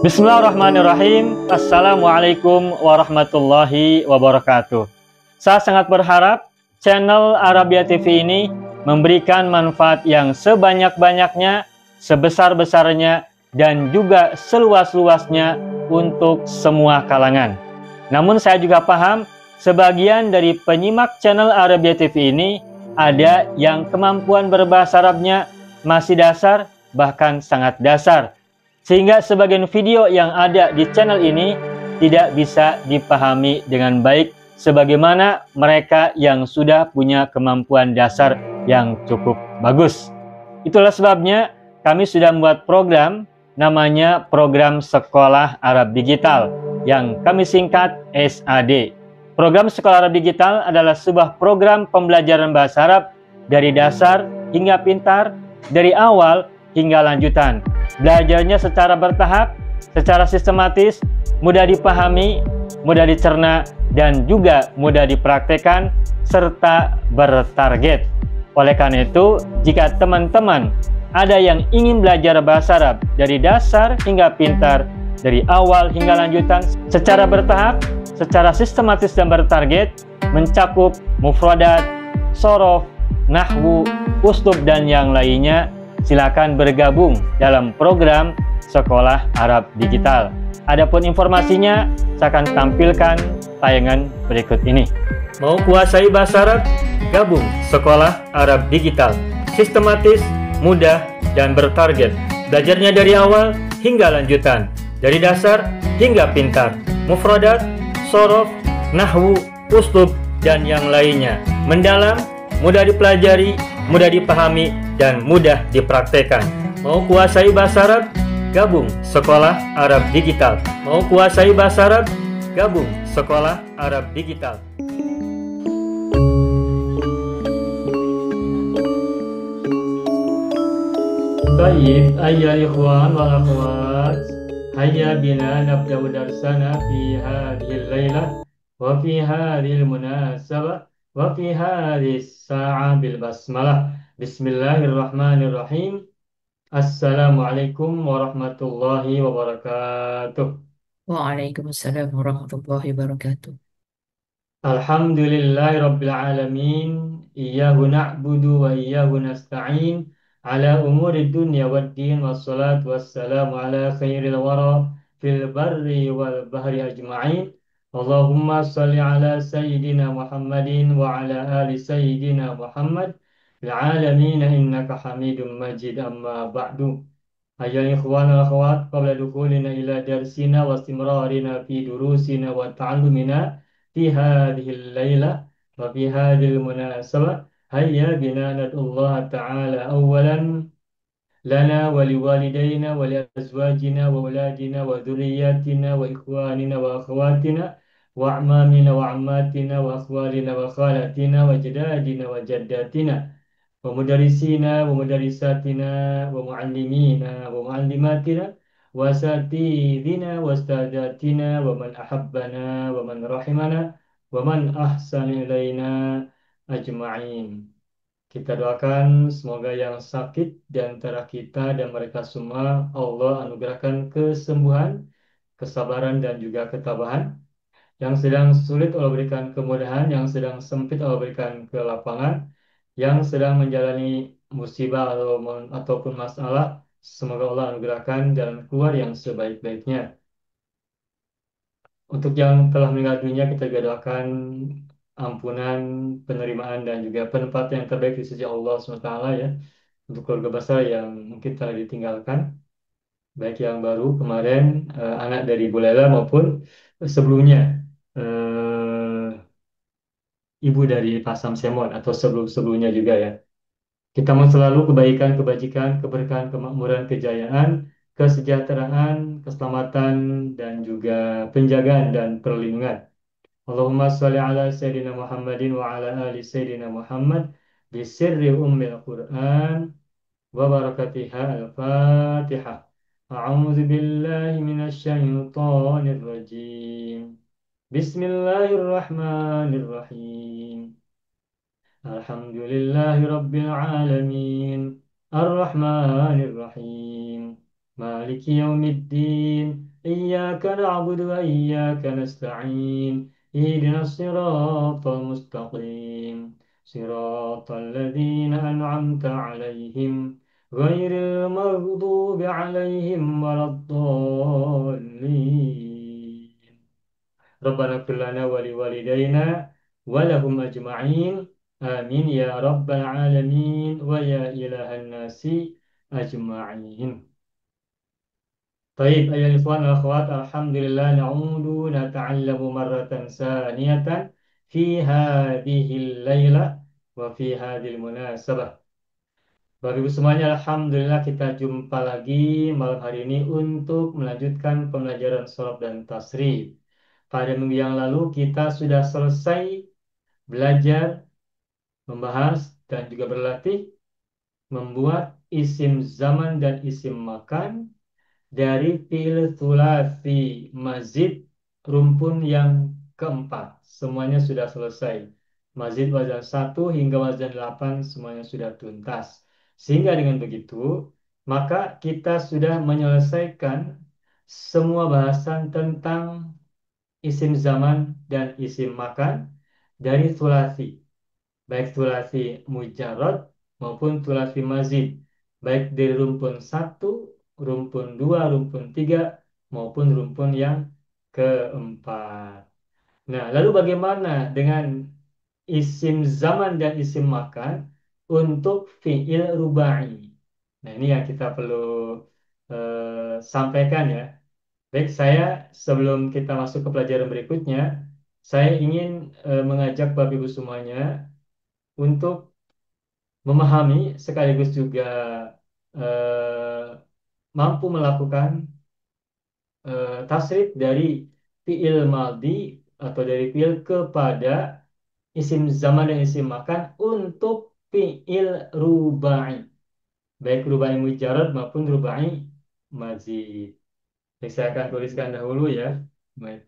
Bismillahirrahmanirrahim. Assalamualaikum warahmatullahi wabarakatuh. Saya sangat berharap channel Arabia TV ini memberikan manfaat yang sebanyak-banyaknya, sebesar-besarnya, dan juga seluas-luasnya untuk semua kalangan. Namun saya juga paham sebagian dari penyimak channel Arabia TV ini ada yang kemampuan berbahasa Arabnya masih dasar, bahkan sangat dasar, sehingga sebagian video yang ada di channel ini tidak bisa dipahami dengan baik sebagaimana mereka yang sudah punya kemampuan dasar yang cukup bagus. Itulah sebabnya kami sudah membuat program namanya Program Sekolah Arab Digital yang kami singkat SAD. Program Sekolah Arab Digital adalah sebuah program pembelajaran bahasa Arab dari dasar hingga pintar, dari awal hingga lanjutan. Belajarnya secara bertahap, secara sistematis, mudah dipahami, mudah dicerna, dan juga mudah dipraktekkan, serta bertarget. Oleh karena itu, jika teman-teman ada yang ingin belajar bahasa Arab dari dasar hingga pintar, dari awal hingga lanjutan, secara bertahap, secara sistematis dan bertarget, mencakup mufradat, shorof, nahwu, uslub, dan yang lainnya, silakan bergabung dalam program Sekolah Arab Digital. Adapun informasinya, saya akan tampilkan tayangan berikut ini. Mau kuasai bahasa Arab? Gabung Sekolah Arab Digital. Sistematis, mudah, dan bertarget. Belajarnya dari awal hingga lanjutan, dari dasar hingga pintar. Mufradat, shorof, nahwu, uslub, dan yang lainnya. Mendalam, mudah dipelajari, mudah dipahami, dan mudah dipraktekkan. Mau kuasai bahasa Arab? Gabung Sekolah Arab Digital. Mau kuasai bahasa Arab? Gabung Sekolah Arab Digital. Baik, ayya ikhwan wal akhwat, hayya bina nabda'u darsana fi hadhil laylah wa fi hadhil munasabah wa fi hadhis sa'ah bil basmalah. Bismillahirrahmanirrahim. Assalamualaikum warahmatullahi wabarakatuh. Waalaikumsalam warahmatullahi wabarakatuh. Alhamdulillahi rabbil alamin. Iyyahu na'budu wa iyyahu nasta'in ala umuri dunya waddin, wassalatu wassalamu ala khairil wara fil barri wal bahri ajma'in. Allahumma salli ala sayyidina Muhammadin wa ala ali sayyidina Muhammad fil alamin innaka hamidum majid, amma ba'du. Ayyuhal ikhwan wal akhwat, qabla dukhulina ila darsina wa istimrarina fi durusina wa ta'allumina fi hadhil laylah wa fi hadhil munasabah, hayya bina nad'ullaha ta'ala awwalan lana wa liwalidayna wa li azwajina wa auladina wa dhurriyyatina wa ikhwanina wa akhwatina wa a'mamina wa ammatina wa akhwalina wa khalatina wa jadadina wa jaddatina wa mudarrisina wa mudarrisatina wa muallimina wa muallimatina wa asatidina wa ustadatina wa man ahabbana wa man rahimana wa man ahsana ilaina ajma'in. Kita doakan semoga yang sakit di antara kita dan mereka semua Allah anugerahkan kesembuhan, kesabaran, dan juga ketabahan. Yang sedang sulit Allah berikan kemudahan, yang sedang sempit Allah berikan kelapangan, yang sedang menjalani musibah ataupun masalah, semoga Allah anugerahkan jalan keluar yang sebaik-baiknya. Untuk yang telah meninggal dunia, kita juga doakan ampunan, penerimaan, dan juga penempatan yang terbaik di sisi Allah SWT ya. Untuk keluarga besar yang mungkin telah ditinggalkan, baik yang baru kemarin, anak dari Bu Lela, maupun sebelumnya, ibu dari Pak Sam Semon, atau sebelum-sebelumnya juga ya. Kita mau selalu kebaikan, kebajikan, keberkahan, kemakmuran, kejayaan, kesejahteraan, keselamatan, dan juga penjagaan dan perlindungan. Allahumma sholli ala Sayyidina Muhammadin wa ala ali Sayyidina Muhammad bisirri ummil Quran wa barakatiha al-Fatihah. A'udzu billahi minasy syaithanir rajim. Bismillahirrahmanirrahim. Alhamdulillahi Rabbil Alamin. Ar-Rahmanir-Rahim. Maliki yaumiddin. Iyyaka na'budu wa iyyaka nasta'in. Ihdinas siratal mustaqim. Siratal ladzina an'amta 'alaihim ghairil maghdubi 'alaihim waladdallin. ربنا اغفر لنا ولوالدينا ولهم أجمعين آمين يا رب العالمين ويا إله الناس أجمعين. طيب أيها الإخوان والأخوات، الحمد لله نعود نتعلم مرة ثانية في هذه الليلة وفي هذه المناسبة. Bapak Ibu semuanya, Alhamdulillah kita jumpa lagi malam hari ini untuk melanjutkan pembelajaran sholat dan tasrif. Pada minggu yang lalu kita sudah selesai belajar, membahas, dan juga berlatih membuat isim zaman dan isim makan dari fi'il thulathi mazid rumpun yang keempat. Semuanya sudah selesai. Mazid wazan 1 hingga wazan 8 semuanya sudah tuntas. Sehingga dengan begitu, maka kita sudah menyelesaikan semua bahasan tentang isim zaman dan isim makan dari thulathi, baik thulathi mujarrad maupun thulathi mazid, baik dari rumpun satu, rumpun 2, rumpun 3 maupun rumpun yang keempat. Nah, lalu bagaimana dengan isim zaman dan isim makan untuk fi'il rubai? Nah, ini yang kita perlu sampaikan ya. Baik, saya sebelum kita masuk ke pelajaran berikutnya, saya ingin mengajak Bapak Ibu semuanya untuk memahami sekaligus juga eh, mampu melakukan tasrif dari fiil maldi atau dari fiil kepada isim zaman dan isim makan untuk fiil rubai, baik rubai mujarrad maupun rubai mazid. Baik, saya akan tuliskan dahulu ya. Baik,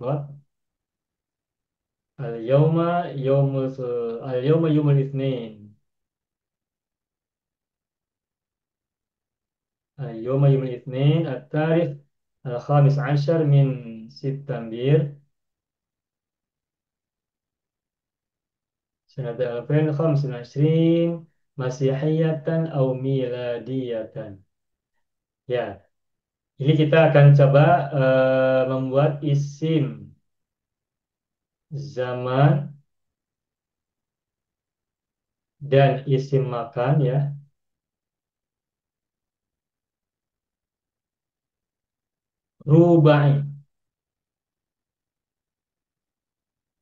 al-yawma yawmul al-yawma yawmul itsnin. Al-yawma yawmul itsnin at-tarikh al-khamis ashar min September sanata 2025 masihiyatan aw miladiyatan. Ya, ini kita akan coba membuat isim zaman dan isim makan ya. Rubai.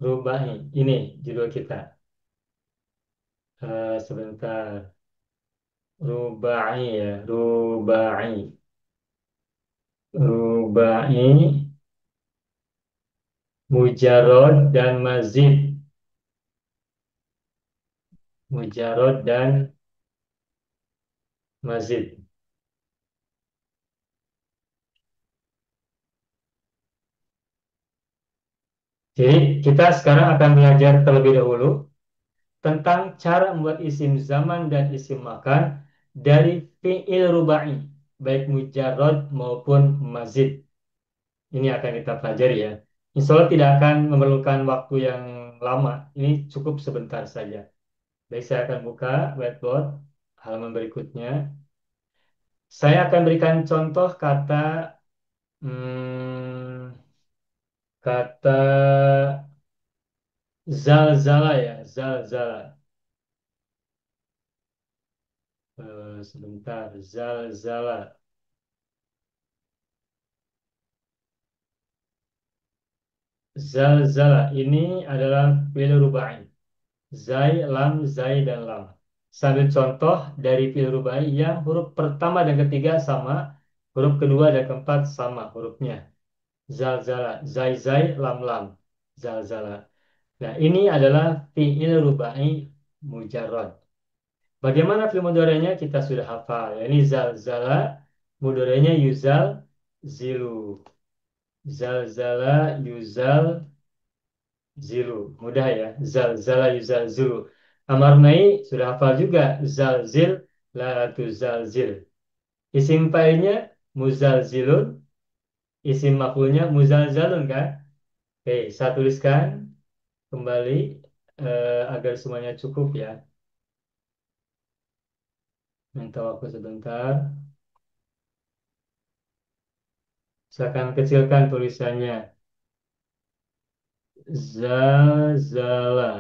Rubai. Ini judul kita. Sebentar. Rubai ya, rubai. Rubai, mujarod dan mazid. Mujarod dan mazid. Jadi kita sekarang akan belajar terlebih dahulu tentang cara membuat isim zaman dan isim makan dari fi'il rubai, baik mujarod maupun mazid. Ini akan kita pelajari ya. Insya Allah tidak akan memerlukan waktu yang lama. Ini cukup sebentar saja. Baik, saya akan buka whiteboard halaman berikutnya. Saya akan berikan contoh kata hmm, kata zalzala ya, zalzala. Sebentar, zalzala. Zalzala ini adalah fi'il rubai. Zai, lam, zai, dan lam. Sambil contoh dari fi'il rubai yang huruf pertama dan ketiga sama, huruf kedua dan keempat sama hurufnya. Zalzala, zai zai, lam lam, zalzala. Nah, ini adalah fi'il rubai mujarrad. Bagaimana fi'il mudhari'nya kita sudah hafal. Ya, ini zalzala, mudhari'nya yuzal zilu. Zalzala yuzal zilu. Mudah ya. Zalzala yuzal zilu. Amar nahi sudah hafal juga. Zalzil la tuzalzil. Isim fa'ilnya muzalzilun. Isim maf'ulnya muzalzalun kan? Oke, saya tuliskan kembali agar semuanya cukup ya. Minta waktu sebentar. Silakan kecilkan tulisannya. Zazala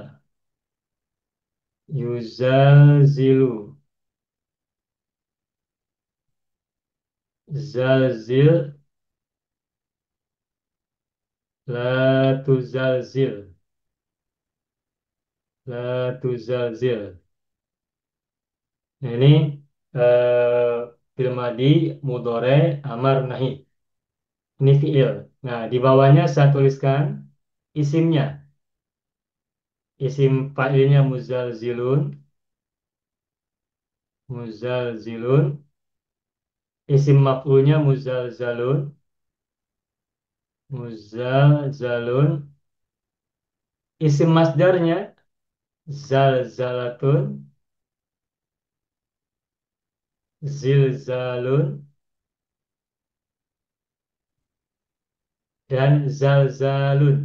yuzazilu zalzil la tuzalzil la tuzalzil. Nah, ini eh, fi'il madi mudhore amar nahi. Ini fi'il. Nah, di bawahnya saya tuliskan isimnya. Isim fa'ilnya muzalzilun, muzalzilun. Isim maf'ulnya muzalzalun, muzalzalun. Isim masdarnya zalzalatun, zilzalun, dan zalzalun.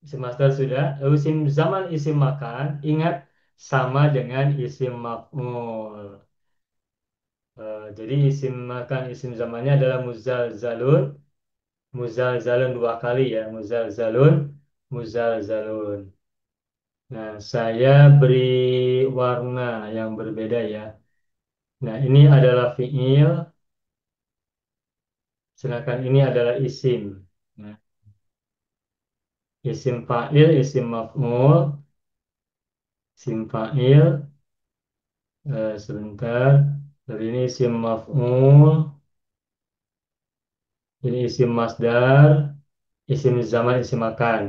Isim masdar sudah. Lalu isim zaman, isim makan. Ingat sama dengan isim maf'ul. Jadi isim makan, isim zamannya adalah muzalzalun. Muzalzalun dua kali ya. Muzalzalun, muzalzalun. Nah, saya beri warna yang berbeda ya. Nah, ini adalah fi'il, sedangkan ini adalah isim. Nah, isim fa'il, isim maf'ul, isim fa'il, sebentar. Jadi ini isim maf'ul, ini isim masdar, isim zaman, isim makan.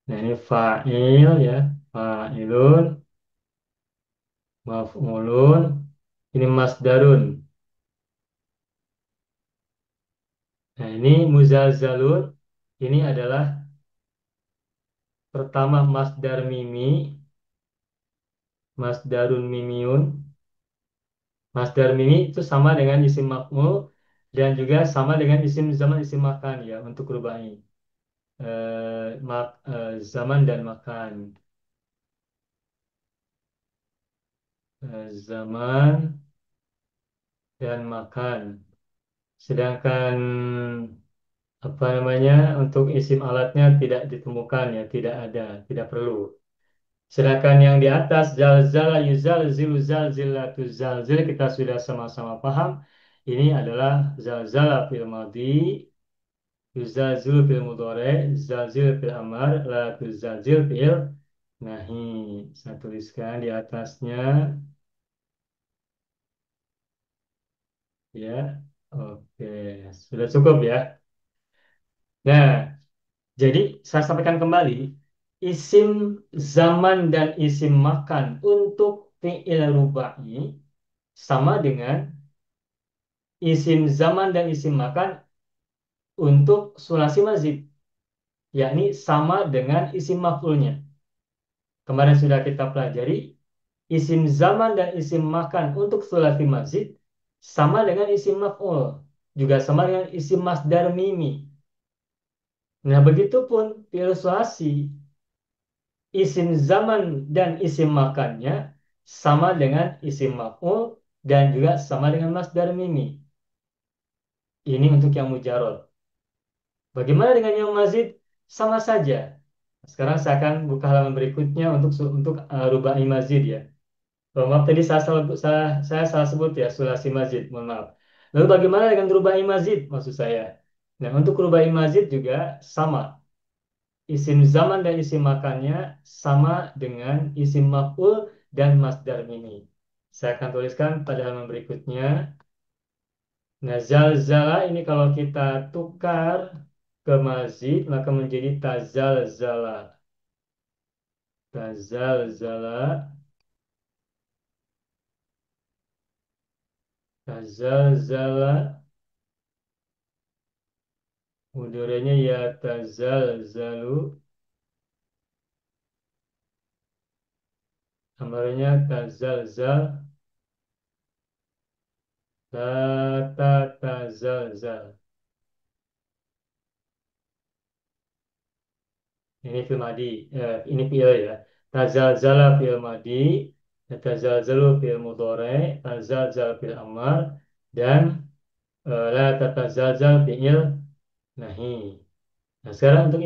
Nah, ini fa'il ya, fa'ilun, maf'ulun, ini masdarun. Nah, ini muzalzalun, ini adalah pertama masdar mimi, masdarun mimiun. Masdar mimi itu sama dengan isim maf'ul dan juga sama dengan isim zaman, isim makan ya untuk rubai. Zaman dan makan. Zaman dan makan. Sedangkan apa namanya untuk isim alatnya tidak ditemukan ya, tidak ada, tidak perlu. Sedangkan yang di atas zalzala yuzalzilu zalzilatu zalzil kita sudah sama-sama paham. Ini adalah zalzala fil madhi, yuzalzilu fil mudhari, zalzil fil amar, la tuzalzil fil nahi. Saya tuliskan di atasnya ya. Oke, sudah cukup ya. Nah, jadi saya sampaikan kembali, isim zaman dan isim makan untuk fi'il rubai sama dengan isim zaman dan isim makan untuk sulasi mazid, yakni sama dengan isim maf'ulnya. Kemarin sudah kita pelajari, isim zaman dan isim makan untuk sulasi mazid sama dengan isim maf'ul, juga sama dengan isim masdar mimi. Nah, begitupun fi'il sulasi, isim zaman dan isim makannya sama dengan isim maf'ul dan juga sama dengan masdar mimi. Ini untuk yang mujarod. Bagaimana dengan yang mazid? Sama saja. Sekarang saya akan buka halaman berikutnya untuk rubai mazid ya. Oh, maaf tadi saya salah sebut ya sulasi mazid. Mohon maaf. Lalu bagaimana dengan rubai mazid maksud saya? Nah, untuk rubai mazid juga sama. isim zaman dan isim makannya sama dengan isim maf'ul dan masdar mimi. Saya akan tuliskan pada halaman berikutnya. Nah, zalzala ini kalau kita tukar ke mazid maka menjadi tazalzala. Tazalzala, tazalzala, mudorenya ya tazalzalu, amarnya tazalzal, la tazalzal. Ini fil madi, ini fi'il ya. Tazalzala fi'il madi, tazalzalu fi'il mudhari, tazalzal fi'il amar, dan la tatazalzal fi'il nahi. Nah, sekarang untuk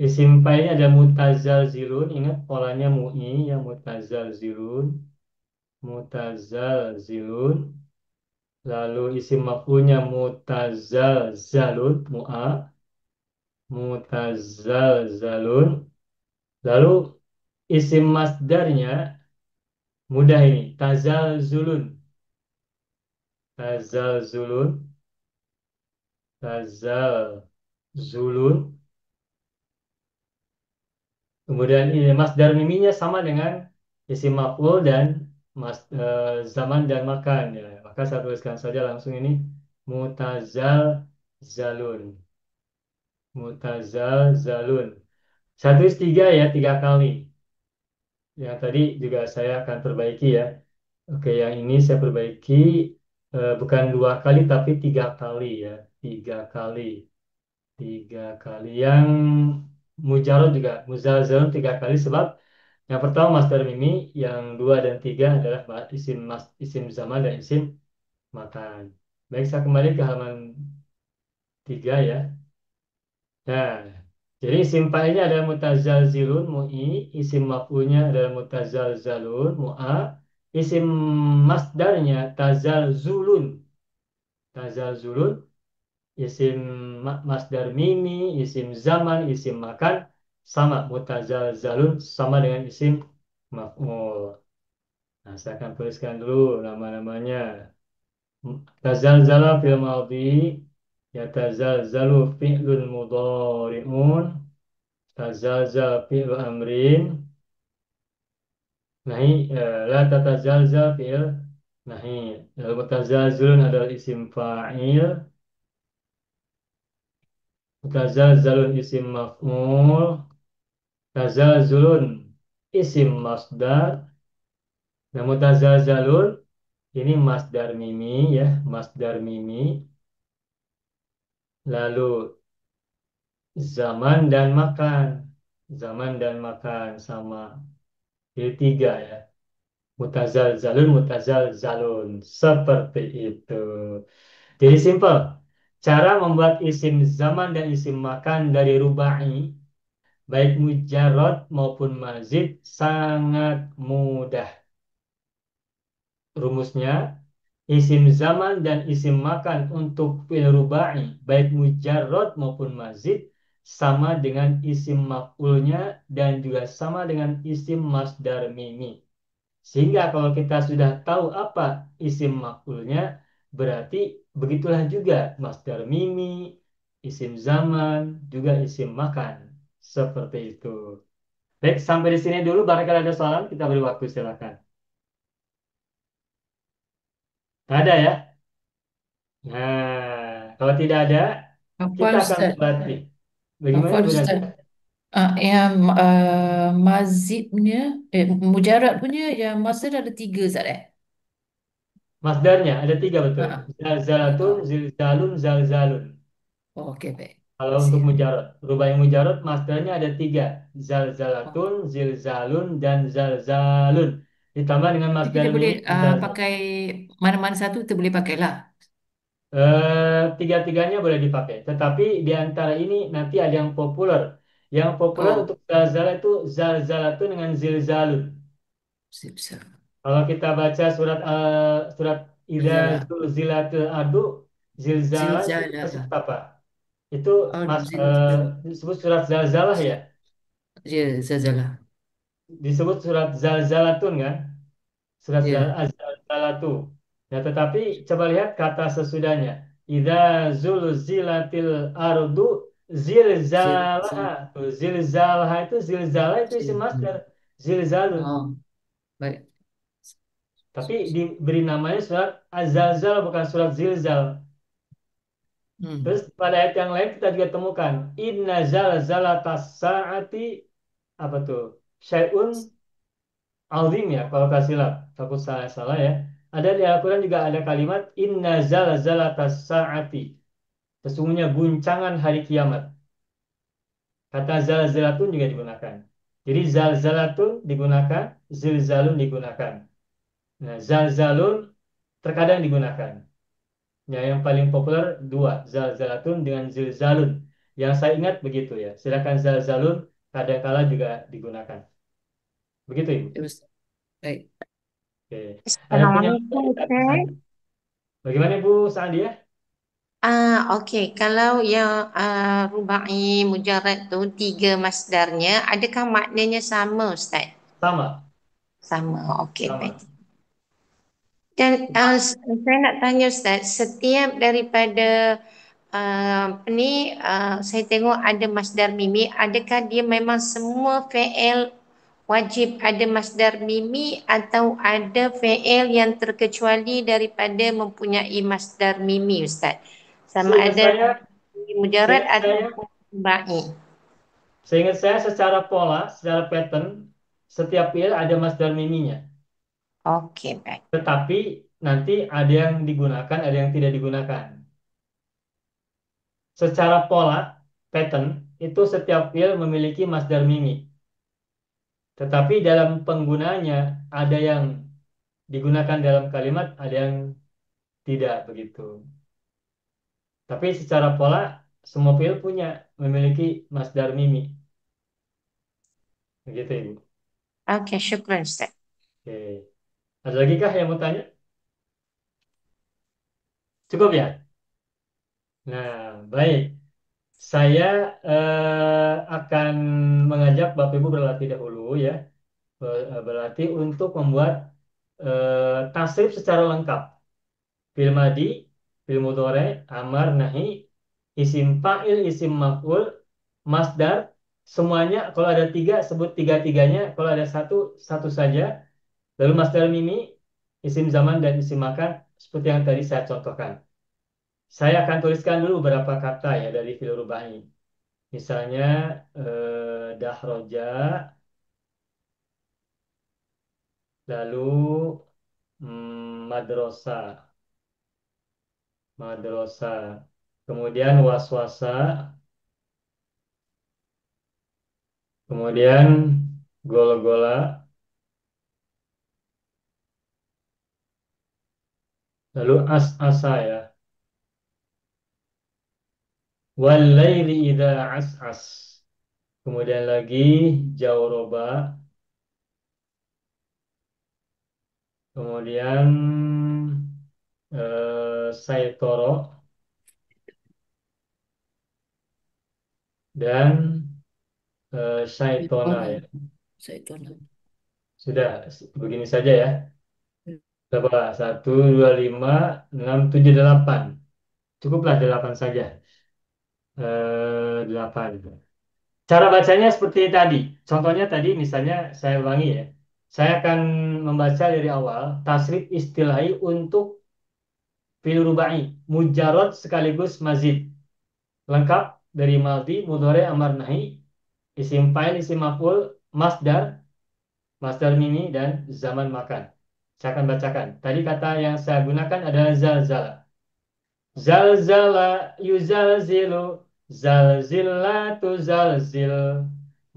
isim fa'ilnya ada mutazalzilun. Ingat polanya mu'i ya, mutazalzilun, mutazalzilun. Lalu isim maf'ulnya mutazalzalun, mu'a, mutazalzalun. Lalu isim masdarnya mudah ini, tazalzulun, tazalzulun, tazalzulun. Kemudian ini masdar miminya sama dengan isim maf'ul dan zaman dan makan ya. Maka saya tuliskan saja langsung ini mutazalzalun, mutazalzalun. Saya tulis tiga ya, tiga kali. Yang tadi juga saya akan perbaiki ya. Oke, yang ini saya perbaiki bukan dua kali tapi tiga kali ya, tiga kali, tiga kali. Yang mujarad juga muzalzalun tiga kali sebab yang pertama masdar mimi, yang dua dan tiga adalah isim zaman dan isim makan. Baik, saya kembali ke halaman tiga ya. Nah, jadi isim fa'ilnya adalah mutazalzilun, mu'i, isim maf'ulnya adalah mutazalzalun, mu'a, isim masdarnya tazalzulun, tazalzulun, isim masdar mimi, isim zaman, isim makan, sama mutazalzalun, sama dengan isim maf'ul. Nah, saya akan tuliskan dulu nama-namanya. Tazalzala fil madhi, ya tazalzalu fi'lun mudhari'un. Tazalzal fi'il amrin. Nahi, la tatazalzal fi'il nahi. Mutazalzulun adalah isim fa'il. Mutazalzalun isim maf'ul. Tazalzulun isim masdar. Nah, mutazalzalun ini masdar mimi ya, masdar mimi. Lalu zaman dan makan. Zaman dan makan sama. Jadi tiga ya. Mutazalzalun, mutazalzalun. Seperti itu. Jadi simpel. Cara membuat isim zaman dan isim makan dari rubai, baik mujarrad maupun mazid, sangat mudah. Rumusnya, isim zaman dan isim makan untuk fi'il rubai, baik mujarrad maupun mazid, sama dengan isim maf'ulnya dan juga sama dengan isim masdar mimi. Sehingga kalau kita sudah tahu apa isim maf'ulnya, berarti begitulah juga masdar mimi, isim zaman, juga isim makan. Seperti itu. Baik, sampai di sini dulu. Barangkali ada soalan, kita beri waktu silakan. Ada ya? Nah, kalau tidak ada, kita Hafal akan Ustaz. berlatih. Bagaimana Hafal Bu Nadia? Ustaz. Yang mazidnya, mujarad punya yang masdar ada tiga Ustaz eh? Masdarnya ada tiga betul. Ah, Zalzalatun, ah. zilzalun, zalzalun. Oh, oke baik. Kalau untuk Siap. mujarad, rubai mujarad masdarnya ada tiga, Oh. zalzalatun, zilzalun, dan zalzalun. Ditambah dengan Jadi masdar kita boleh mimi, muzalzal. pakai mana-mana satu kita boleh pakai lah. Tiga-tiganya boleh dipakai, tetapi di antara ini nanti ada yang populer. Yang populer Oh, untuk zalzal itu zalzalatun dengan zilzalun. sip, sip. Kalau kita baca surat Idza Zala. zulzilatil ardu zilzala itu Zilzala. persis apa? Itu Oh, mas zilzal. disebut surat zalzalah ya, Ya, zilzalah. disebut surat zalzalatun kan, surat Ya, zalzalatu. Nah, tetapi coba lihat kata sesudahnya. Idza zulzilatil ardu zilzalaha. zilzal. Tuh, zilzalaha itu zilzala itu isim Zilzal. masdar. Zilzalun. Oh, baik. Tapi diberi namanya surat az-zalzal bukan surat zilzal. Terus Hmm. pada ayat yang lain kita juga temukan inna zalzalatas saati apa tuh? Syai'un azim ya kalau tak silap. Takut salah-salah ya. Ada di Al-Quran juga ada kalimat inna zalzalatas saati. Sesungguhnya guncangan hari kiamat. Kata zalzalatun juga digunakan. Jadi zalzalatun digunakan, zilzalun digunakan. Nah, zalzalun terkadang digunakan. Ya, yang paling populer dua, zalzalatun dengan zilzalun. Yang saya ingat begitu ya. Sedangkan zalzalun kadang-kala juga digunakan. Begitu, Ibu. Ya, Ustaz. Baik. Oke. Adapun yang Assalamualaikum kita Ustaz. bagaimana Ibu Sandi ya? Okey, kalau yang rubai mujarad tu tiga masdarnya, adakah maknanya sama Ustaz? Sama, Sama, okey baik. sama. Dan saya nak tanya Ustaz, setiap daripada saya tengok ada masdar mimi, adakah dia memang semua fi'il wajib ada masdar mimi atau ada fi'il yang terkecuali daripada mempunyai masdar mimi Ustaz? Sama Seingat ada saya, mujarad seingat atau saya, ba'i. seingat saya secara pola, secara pattern, setiap fiil ada masdar miminya. Okey baik. Tetapi nanti ada yang digunakan, ada yang tidak digunakan. Secara pola, pattern, itu setiap fiil memiliki masdar mimi. Tetapi dalam penggunanya ada yang digunakan dalam kalimat, ada yang tidak begitu. Tapi secara pola, semua fiil punya memiliki masdar mimi. Begitu, Ibu. Okey, syukran Ustaz. Oke. Ada lagi kah yang mau tanya? Cukup ya? Nah, baik. Saya akan mengajak Bapak Ibu berlatih dahulu ya. Berlatih untuk membuat tasrif secara lengkap. Fil madi, fil mudhari, amar, nahi, isim fa'il, isim maf'ul, masdar, semuanya kalau ada tiga sebut tiga-tiganya, kalau ada satu satu saja. Lalu masdar mimi, isim zaman dan isim makan seperti yang tadi saya contohkan. Saya akan tuliskan dulu beberapa kata ya dari fil rubai. Misalnya dahroja, lalu madrosa, madrosa. Kemudian waswasa, kemudian gol-gola, lalu as-asa ya. Walaili idza as-as. Kemudian lagi jauroba, kemudian saitoro dan syaitona Saya ya. itu. Sudah begini saja ya. Berapa? Satu, dua, lima, enam, tujuh, delapan. Cukuplah delapan saja. Delapan. Cara bacanya seperti tadi. Contohnya tadi misalnya saya ulangi ya. Saya akan membaca dari awal tasrif istilahi untuk fi'il rubai. Mujarrad sekaligus mazid. Lengkap dari maldi, mudhari, amar, nahi, isim fa'il, isim maf'ul, masdar, masdar mimi, dan zaman makan. Saya akan bacakan. Tadi kata yang saya gunakan adalah zalzala. Zalzala yuzalzilu zalzilatu zalzil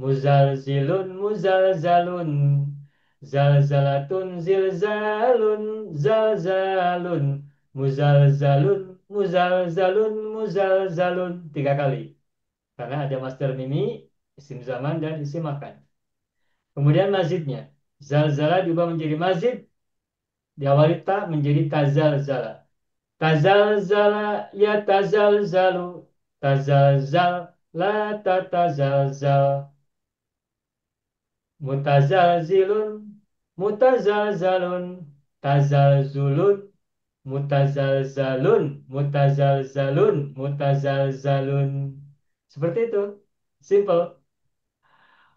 muzalzilun muzalzalun zalzalatun zilzalun zalzalun muzalzalun muzalzalun muzalzalun tiga kali karena ada masdar mimi isim zaman dan isim makan. Kemudian mazidnya zalzala diubah menjadi mazid, diawali ta menjadi tazalzala. Tazalzala ya tazalzalu. Tazalzal, la tatazalzal. Mutazalzilun, mutazalzalun, tazalzulun, mutazalzalun, mutazalzalun, mutazalzalun. Seperti itu. Simple.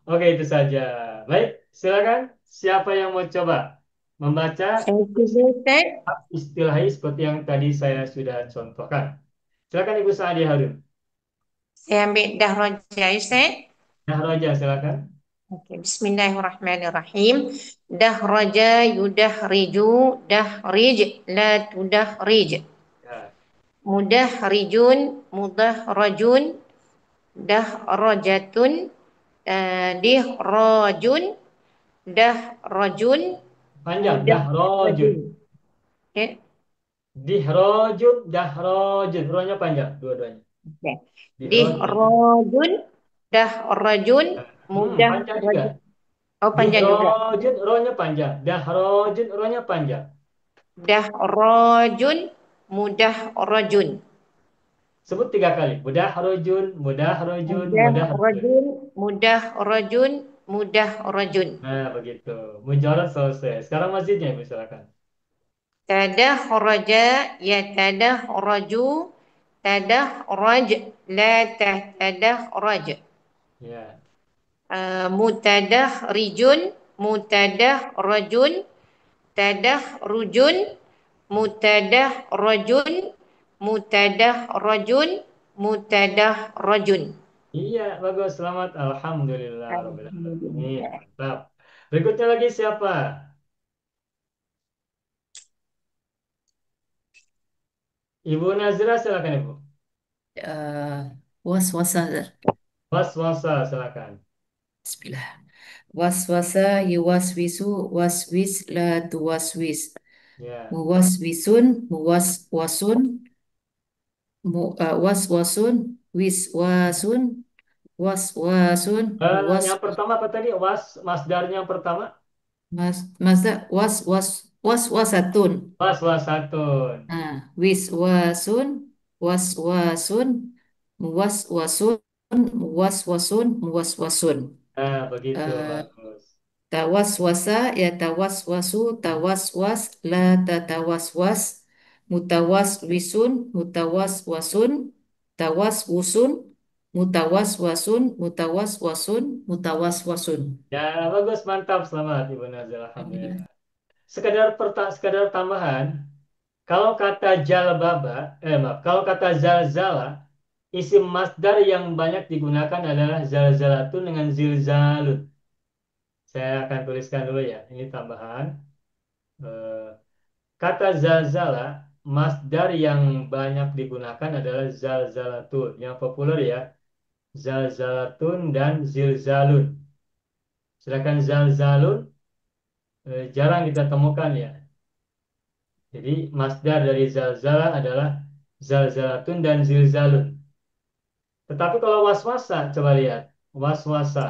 Oke, itu saja. Baik, silakan. Siapa yang mau coba membaca Saya cuba Ustaz. istilahnya seperti yang tadi saya sudah contohkan. Silakan Ibu Saadi Harun. Saya ambil dah roja Ustaz. Nah, Roja, silakan. Okey, bismillahirrahmanirrahim. Dahraja yudahriju dahrij la tudahrij. Ya. Mudahrijun mudahrajun dahrajatun dihrajun dahrajun Panjang, mudahrajun. dahrojun. Okey. Dihrojun, dahrojun. Ronya panjang, dua-duanya. Okey. Dihrojun. Dihrajun dahrajun Panjang juga. mudahrajun. Oh panjang juga. Dihrojun, ronya panjang. Dahrojun, ronya panjang. Dahrajun mudahrajun. Sebut tiga kali. Mudahrojun, mudahrojun, mudahrojun. Mudahrajun mudahrajun. Nah, begitu. Mujarad selesai. Sekarang masjidnya, Ibu, silakan. Tadakhraja yatadakhraju tadahraj la tatadakhraj. Ya. Mutadahrijun mutadahrajun tadahrujun mutadahrajun mutadahrajun mutadahrajun. Iya, bagus. Selamat. Alhamdulillah. Rabbil alamin. Alhamdulillah. Mantap. Berikutnya lagi siapa? Ibu Nazira, silakan, Ibu. waswasa. Waswasa, silakan. Bismillah. Waswasa yuwaswisu waswis la tuwaswis. Ya. Muwaswisun muwaswasun waswasun wiswasun waswasun Yang pertama apa tadi? Masdarnya yang pertama? masa waswasatun. Waswasatun. Wiswasun waswasun muwaswasun muwaswasun. Nah, begitu. Eh, Bagus. Tawaswasa ya tawaswasu tawaswas la tatawaswas mutawaswisun mutawaswasun tawaswusun mutawaswasun mutawaswasun mutawaswasun. Ya, bagus. Mantap. Selamat, Ibu Nazila. Alhamdulillah. Sekadar tambahan, kalau kata jalbaba, maaf, kalau kata zalzala, isim masdar yang banyak digunakan adalah zalzalatun dengan zilzalun. Saya akan tuliskan dulu ya. Ini tambahan. Eh, Kata zalzala, masdar yang banyak digunakan adalah zalzalatun. Yang populer ya, zalzalatun dan zilzalun. Sedangkan zalzalun jarang kita temukan ya. Jadi masdar dari zalzala adalah zalzalatun dan zilzalun. Tetapi kalau waswasa, coba lihat. Waswasa.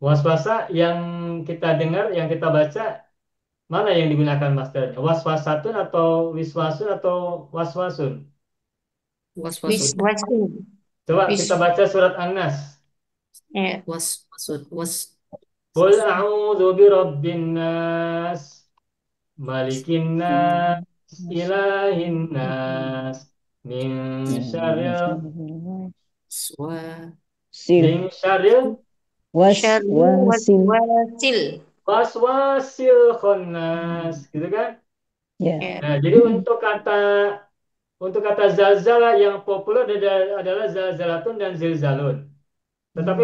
Waswasa yang kita dengar, yang kita baca, mana yang digunakan masdarnya? Waswasatun atau wiswasun atau waswasun? Waswasun Wiswasun. Coba Wis kita baca surat An-Nas. ya. waswasun was Qul a'udzu birabbin nas, malikin nas, ilahin nas, min syarril swa Sil min syarril Syarril waswasil waswasil. waswasil khannas, gitu kan? ya Ya. Nah, jadi untuk kata zalzala yang populer adalah zalzalatun dan zilzalun. Tetapi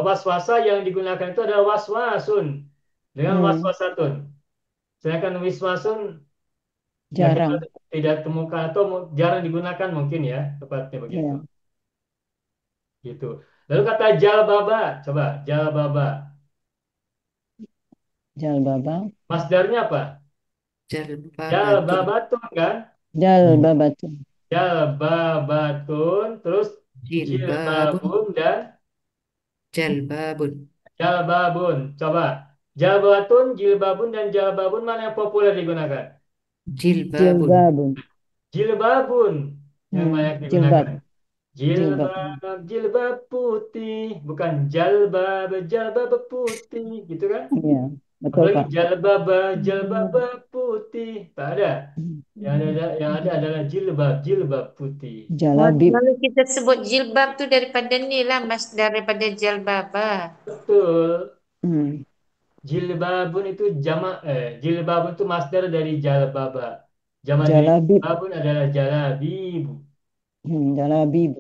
waswasa yang digunakan itu adalah waswasun dengan hmm, waswasatun. Sedangkan wiswasun ya kita jarang tidak temukan atau jarang digunakan mungkin ya, tepatnya begitu. ya Gitu. Lalu kata jalbaba, coba jalbaba. jalbaba Masdarnya apa? jalbabatun Jalbabatun kan? jalbabatun Jalbabatun, terus jilbabun jilbabun dan jalbabun jalbabun. Coba. Jalbatun, jilbabun, dan jalbabun mana yang populer digunakan? jilbabun jilbabun Jilbabun. yang banyak Jilbab. digunakan. Jilbab. Jilbab, jilbab putih, bukan jalbab, jalbab putih, gitu kan? Ya, betul Apalagi Pak. jalbab, jalbab putih, tak ada. Yang ada adalah jilbab, jilbab putih. Oh, Jalabib. kalau kita sebut jilbab tu daripada ni lah, mas, daripada jalbabah. Betul. Hmm. Jilbabun itu jilbabun itu masdar dari jalbaba. Jamak dari Jalabib. jilbabun adalah jalabibu. Jalabib.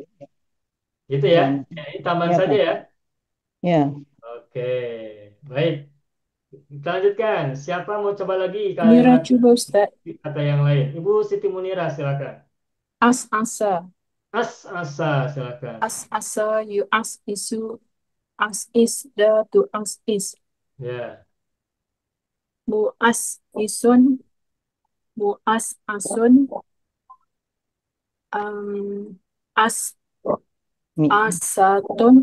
Gitu ya. Dan Ini tambahan ya saja Pak. ya. Ya. Oke, baik. Kita lanjutkan. Siapa mau coba lagi Munira kalimat coba Ustaz. kata yang lain? Ibu Siti Munira silakan. As-asa. Asa silakan. As-asa, you as isu, as is, the to as is. Ya. Mu as isun, mu as asun, as Mi. asatun,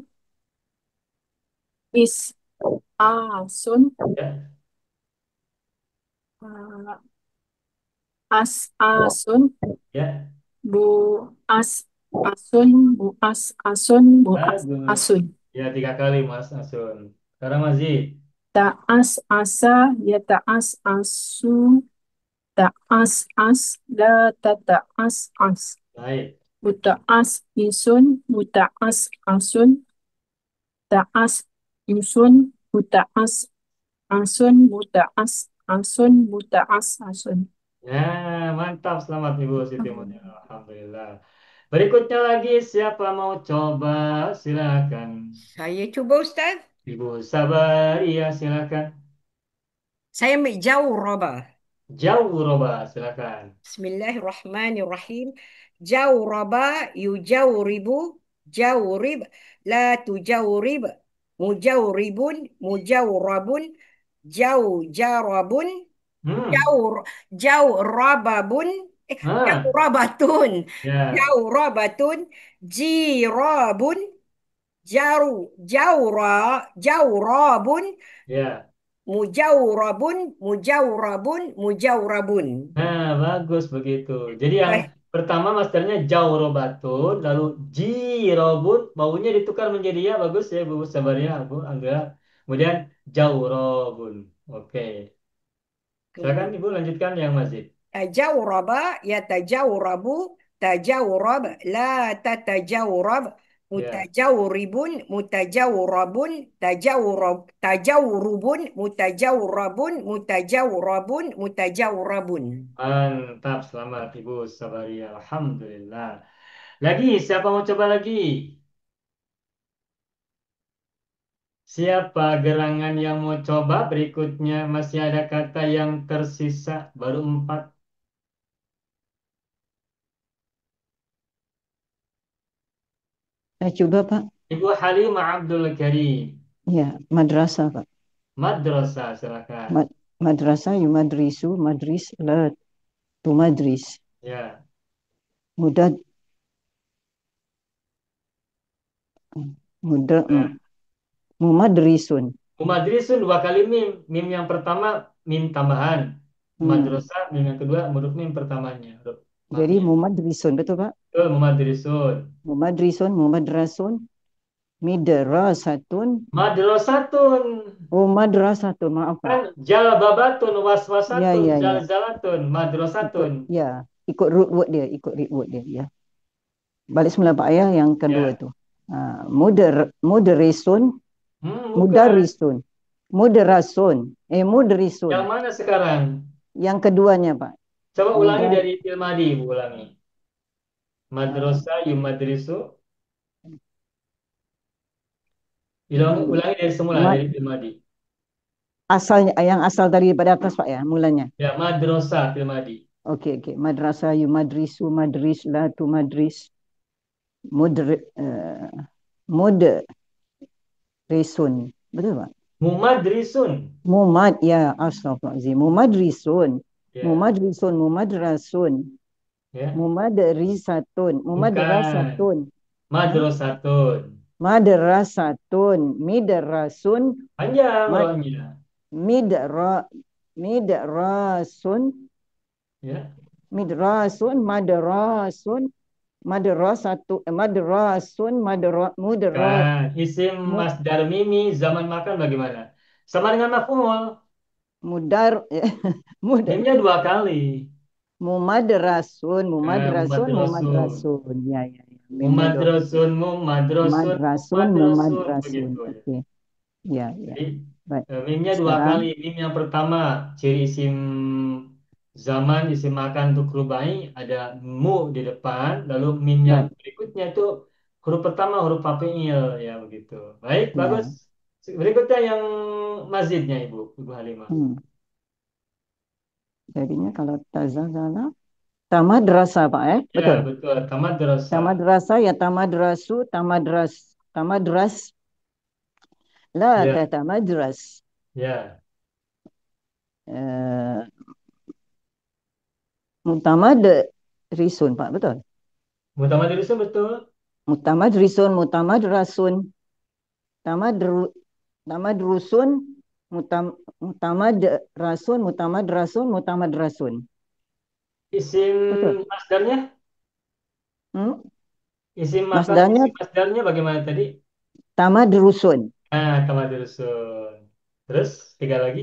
is asun, Ya. uh, as asun, Ya. bu as asun, bu as asun, bu as Bagus. asun. Ya, 3 kali Mas Asun. Sekarang Mazid. Ta'as asa, ya ta'as asu, ta'as as, la tata'as as. Baik. Muta'as isun, muta'as asun, ta'as yusun, muta'as asun, muta'as asun, muta'as asun. Ya, mantap. Selamat Ibu Siti Munira. Alhamdulillah. Berikutnya lagi, siapa mau coba? Silakan. Saya cuba Ustaz. Ibu Sabaria, silakan. Saya ambil jauh roba. Jauh roba, silakan. Bismillahirrahmanirrahim. Jauh roba, yujauh ribu, jauh rib, la tu jauh rib, mujauh ribun, mujauh rabun, jauh jarabun, Hmm. jauh jauh rababun, jauh Ah, rabatun, ya, jauh rabatun, jirabun, jauh jauh rabun, ya. mujawrabun, mujawrabun, mujawrabun. Nah, bagus begitu. Jadi yang pertama masternya jaurobatun, lalu jirobun, baunya ditukar menjadi ya, bagus ya Bu Sabaria, Bu Angga. Kemudian jaurobun. Oke. Silakan Kemudian Ibu lanjutkan yang masih. tajawraba, yatajawrabu, tajawrab, la tatajawrab, Ya. mutajawribun, mutajawrabun, tajawrubun, mutajawrabun, mutajawrabun, mutajawrabun. Mantap, selamat Ibu Sabaria. Alhamdulillah. Lagi, siapa mau coba lagi? Siapa gerangan yang mau coba? Berikutnya masih ada kata yang tersisa, baru 4. Saya coba Pak. Ibu Halimah Abdul Karim. Ya, madrasah Pak. Madrasah, silakan. Madrasah yumadrisu, madris, la tu madris. Ya. Mudah, mudah, Nah, mumadrisun. Mumadrisun 2 kali mim. Mim yang pertama mim tambahan. Hmm. Madrasah mim yang kedua huruf mim pertamanya. Huruf Jadi matnya. mumadrisun, betul Pak? Betul, Mumadrisun. Mumadrisun, mumadrasun, midrasatun. Madrasatun. Oh, madrasatun, maaf Pak. Kan jalbabatun, Ya, waswasatun, ya, ya. zalzalatun, Ikut, madrasatun. ya. Ikut root word dia, ikut root word dia, ya. Balik semula Pak ya, yang kedua Ya. itu. Muderisun, Bukan. mudarisun, muderasun, muderisun. Yang mana sekarang? Yang keduanya Pak. Coba ulangi Mudar, dari Ilmadi, Bu, ulangi. Madrasah yumadrisu. Ulangi, hmm, ulangi dari semula, ma- dari Ilmadi. asalnya, yang asal daripada atas Pak ya, mulanya. Ya, madrasah Ilmadi. Oke, oke. Madrasah yumadrisu, madris, la tu madris, mudr, muderisun. Betul Pak? Mumadrisun. Mumad, ya, astagfirullahaladzim. Mumadrisun, Ya, mumadrisun, mumadrasun, ya. mumadrisatun, Bukan. mumadrasatun, Hah? Madrasatun. Madrasatun, midrasun, Panjang mad, rohnya. midra, midrasun, Ya. midrasun, madrasun, madrasatu, madrasun, mudras, Kan, isim masdar mimi zaman makan bagaimana? Sama dengan maf'ul. mudar, mudar, Mimnya dua kali. mumadrasun, mumadrasun, Mumadrasun. mumadrasun. Ya, ya, ya. Mimnya dua kali. Mumadrasun, mumadrasun, Madrasun, mumadrasun. mumadrasun. Begitu ya. Oke. Ya, ya. Jadi Baik. mimnya dua Sekarang, kali. Mim yang pertama ciri isim zaman, isim makan untuk rubai ada mu di depan. Lalu mim yang baik. berikutnya itu huruf pertama huruf fafiil ya begitu. Baik, bagus. Ya. Berikutnya yang mazidnya Ibu Halimah. Hmm. Jadinya kalau tazazala, tamadrasa, Pak, Ya, betul. betul. Tamat dosa. Tamadrasa ya tamadrasu, tamadras, la Ya, tatamadras. ya. Eh, mutamad risun, Pak, betul. Mutamat dosa betul. Mutamad risun, mutamad rasun, tamadru, tamadrusun, mutamad rasun, mutamad rasun, mutamad rasun. Isim Betul. masdarnya, Hmm? isim makan, Masdarnya isim masdarnya bagaimana tadi? tamadrusun, Tamat dosa. Terus tiga lagi.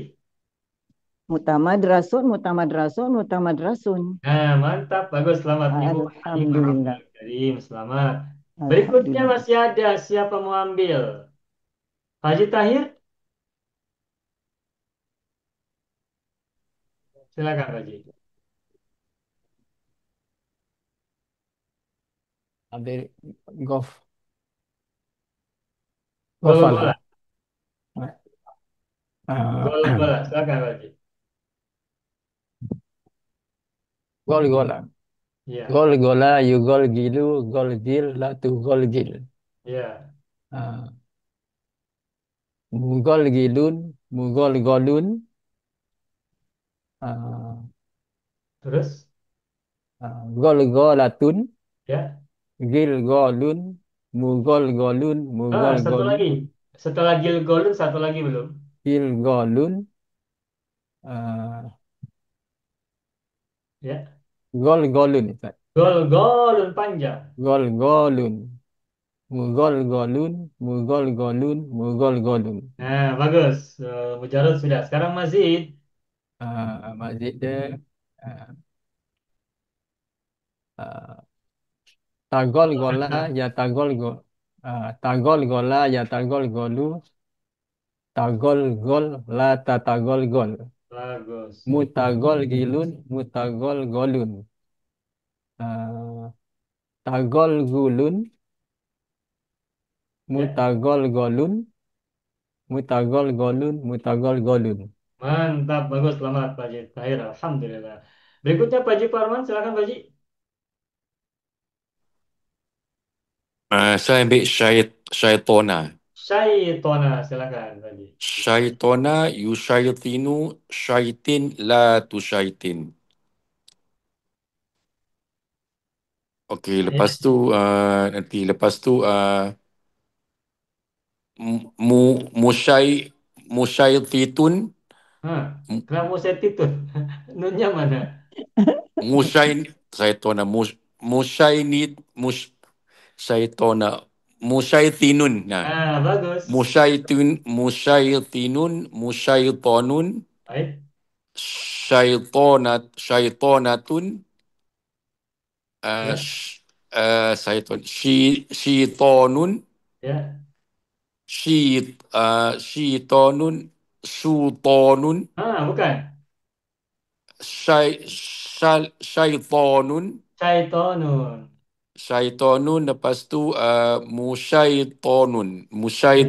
mutamad rasun, mutamad rasun, mutamad rasun. Mantap, bagus, selamat Ibu Halimah Alhamdulillah. Abdul Karim, selamat. Berikutnya Alhamdulillah. masih ada siapa mau ambil? Haji Tahir, silakan Haji. Ambil golf Gol-gola, golfalah. Ah, gol-gola, silakan Haji. gol gola. Iya, Gol gola, you gol gilu, gol gil, la tu gol gil. iya. Ah, mugol gilun, mugol golun, ah, Terus, gol golatun, ya. gil golun, mugol golun, mugol Satu golun, lagi. Setelah Gil Golun, satu lagi belum? gil golun, ah, Ya. gol golun, Ustaz. Gol-golun panjang. Gol golun, mugol golun, mugol golun, mugol golun. Bagus. Mujarad sudah. Sekarang Mazid. Masjid dia ah, ah, tagol gola ya tagol go tagol gola ya tagol golu tagol gol la ta tagol gol Bagus. mutagol gilun mutagol golun Ah, tagol gulun Ya. mutagol golun mutagol golun mutagol golun. Mantap. Bagus. Selamat Pak Haji Tahir. Alhamdulillah. Berikutnya Pak Haji Parman. Silakan Pak Haji. Saya ambil syaitona. Syaitona. Silakan Pak Haji. Syaitona yusyaitinu syaitin la tusyaitin. Okey, lepas Ya. tu nanti lepas tu mu musyaititun Kenapa saya titun? Nunnya mana? musyain syaitona musyainit syaitona musyaitinun. Nah, Bagus. musyaitinun musyaitonun Baik. syaitonatun Ya. Syitonun, Ya. Syitonun, Sutonun, Bukan. Syaitonun, Syaitonun. Syaitonun, lepas tu Ya.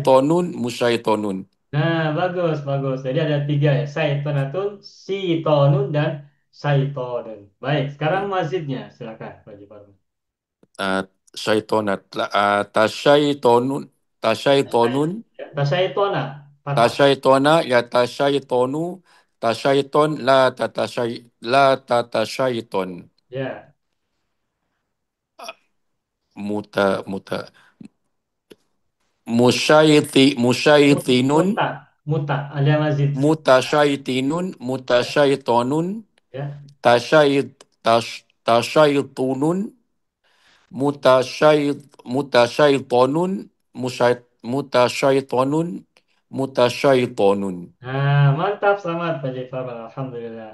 Musyaitonun. Bagus, bagus. Jadi ada tiga ya. Syaitonatun, Sitonun, dan Syaitonun. Baik, sekarang mazidnya. Silakan, Pak Haji Parman. Syaitonat, Tasyaitonun, Tasyaitonun, Ya. Tasyaitona. Fathah. Tasyaitona, ya tasyaitonu, tasyaiton, la tatasyaiton. Ya. Muta, musyaitinun, Muta. Muta. Ada mazid. mutasyaitonun, Ya. tasyaitunun, mutasyaitonun, mutasyaitonun, mutasyaitonun. Nah, mantap, selamat Pak Jifar. Alhamdulillah.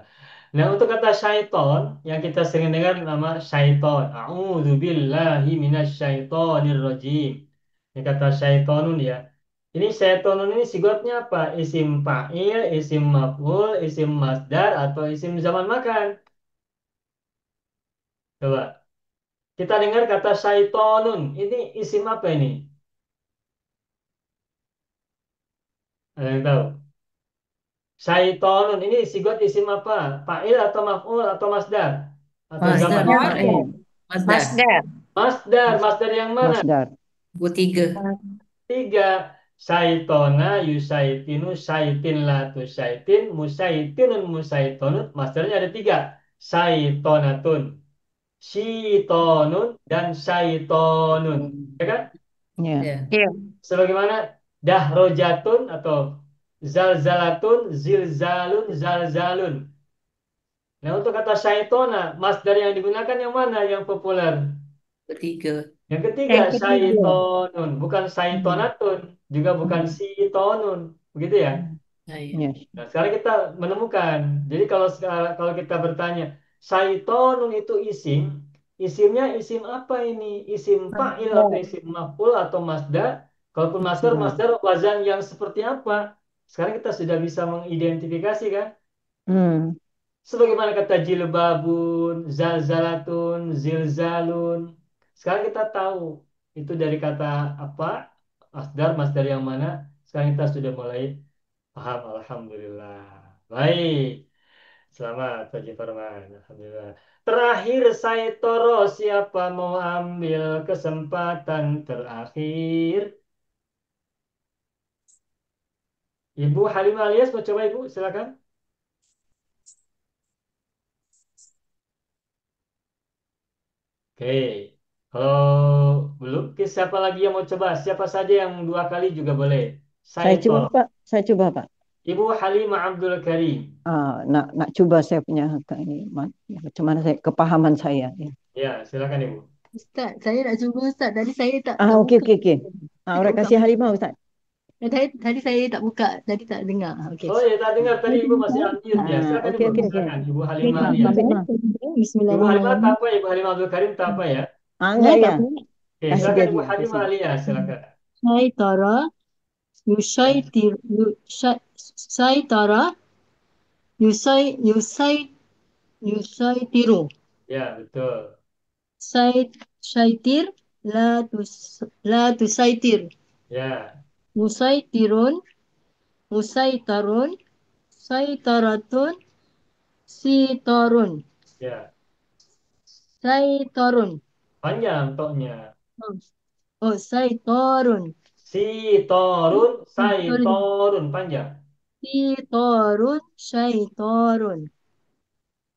Nah, untuk kata syaiton yang kita sering dengar nama syaiton. A'udzubillahi minasyaitonirrajim. Ini kata syaitonun ya. Ini syaitonun ini sigatnya apa? Isim fa'il, isim maf'ul, isim masdar atau isim zaman makan. Coba. Kita dengar kata syaitonun. Ini isim apa ini? Ada yang tahu? Syaitonun ini sigot isim apa? Fa'il atau maf'ul atau masdar? Atau Masdar, zaman? fa'il. Masdar. Masdar. Masdar, masdar yang mana? Masdar. Buku 3. 3. Syaitona yusaitinu syaitin latu syaitin musaitinun musaitonun. Masdarnya ada 3. Syaitonatun, syitonun, dan syaitonun. Ya kan? Ya. Ya. Ya. Sebagaimana dahrojatun atau zalzalatun, zilzalun, zalzalun. Nah, untuk kata syaitona, masdar yang digunakan yang mana yang populer? Ketiga. Yang ketiga, Yang ketiga. syaitonun. Bukan Hmm. syaitonatun, juga bukan Hmm. syitonun. Begitu ya? Iya. Ya. Nah, sekarang kita menemukan. Jadi kalau kita bertanya, syaitonun itu isim, isimnya isim apa ini? Isim fa'il atau isim maf'ul atau masdar? Kalaupun masdar, Masdar. masdar wazan yang seperti apa? Sekarang kita sudah bisa mengidentifikasi kan? Hmm. Sebagaimana kata jilbabun, zalzalatun, zilzalun. Sekarang kita tahu itu dari kata apa? Masdar, masdar yang mana? Sekarang kita sudah mulai paham. Alhamdulillah. Baik. Selamat Pak Farman. Alhamdulillah. Terakhir saya toro, siapa mau ambil kesempatan terakhir? Ibu Halimah Alias mau coba Ibu? Silakan. Oke, kalau belum, siapa lagi yang mau coba? Siapa saja yang 2 kali juga boleh. Saya coba, Saitor. Pak. Saya coba, Pak. Ibu Halimah Abdul Karim. Nak coba saya punya ini, macam mana saya kepahaman saya. Ya. Ya, silakan Ibu. Ustaz, saya nak cuba Ustaz. Tadi saya tak Okey, buka. okey. Orang buka. kasih Halimah, Ustaz. Tadi saya tak buka. Tadi tak dengar. Okey. Oh ya, tak dengar tadi Ibu masih unmute ya. Silakan Okey, Ibu. okey. Silakan Ibu Baik, Halimah tak Alias. apa. Ibu Halimah tak Bismillahirrahmanirrahim. apa ya? Ibu Halimah Abdul Karim tak apa ya? Enggak ya. Oke, Kasih silakan dia Ibu dia. Halimah Kasih. Alias. Silakan. Syaitara yusyaitir syaitara yusaitiru. Ya, betul. Syaitir la tusaitir. Ya, Musaitirun musaitarun saitaratun sitarun ya. saitarun. Panjang toknya. Oh, saitarun. Si torun, sai Sorry. torun. Panjang. Sitarun syaitarun.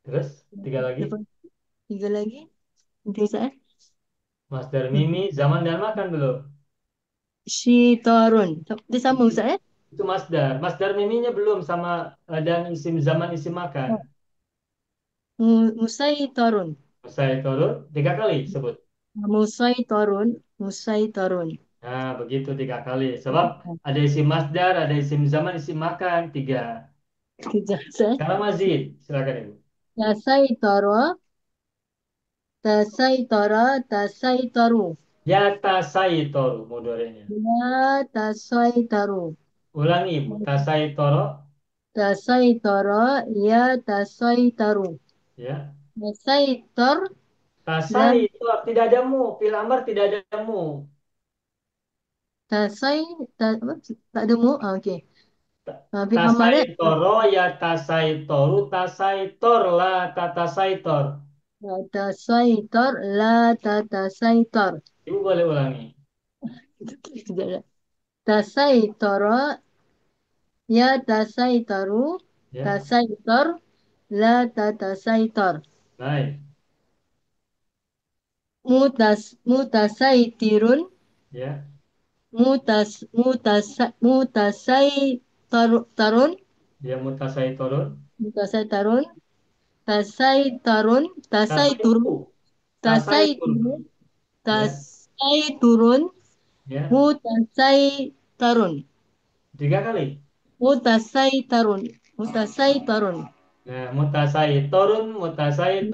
Terus, 3 lagi. Lepas 3 lagi. Nanti Ustaz. Masdar mimi, zaman dan makan belum? Syitarun. Dia sama Ustaz. Itu masdar. Masdar miminya belum sama dan isim zaman isim makan. Musaitarun. Saya turun 3 kali sebut. Musaitarun. Nah, begitu 3 kali. Sebab ada isim masdar, ada isim zaman, isim makan 3. Kejap Ustaz. Sekarang mazid, silakan Ibu. Tasaitaru. Yatasaitoru mudorenya. Ya tasaitaru. Ulangi Ibu. Tasaitoro. Tasaitara ya tasaitaru. Ya. Tasaitar Tasaitor tidak ada mu. Fil amar tidak ada mu. apa? Tak ada mu. Okey. Fil amar Tasaitoro ya tasaitoru. Tasaitor la tatasaitor. tasaitar la tatasaitar. Ibu boleh ulangi. Tasaitara ya tasaitaru. Ya. Tasaitar la tatasaitar. Baik. Mutasaitirun. Ya. Mutasaitarun. Dia mutasaitorun. Tasaitarun. Tasaiturun. Tasaitur. Tasaiturun. Ya, Mutasai turun. ya. Mutasai tarun. 3 kali. Mutasai tarun. Mutasai tarun. Nah, mutasai torun, mutasai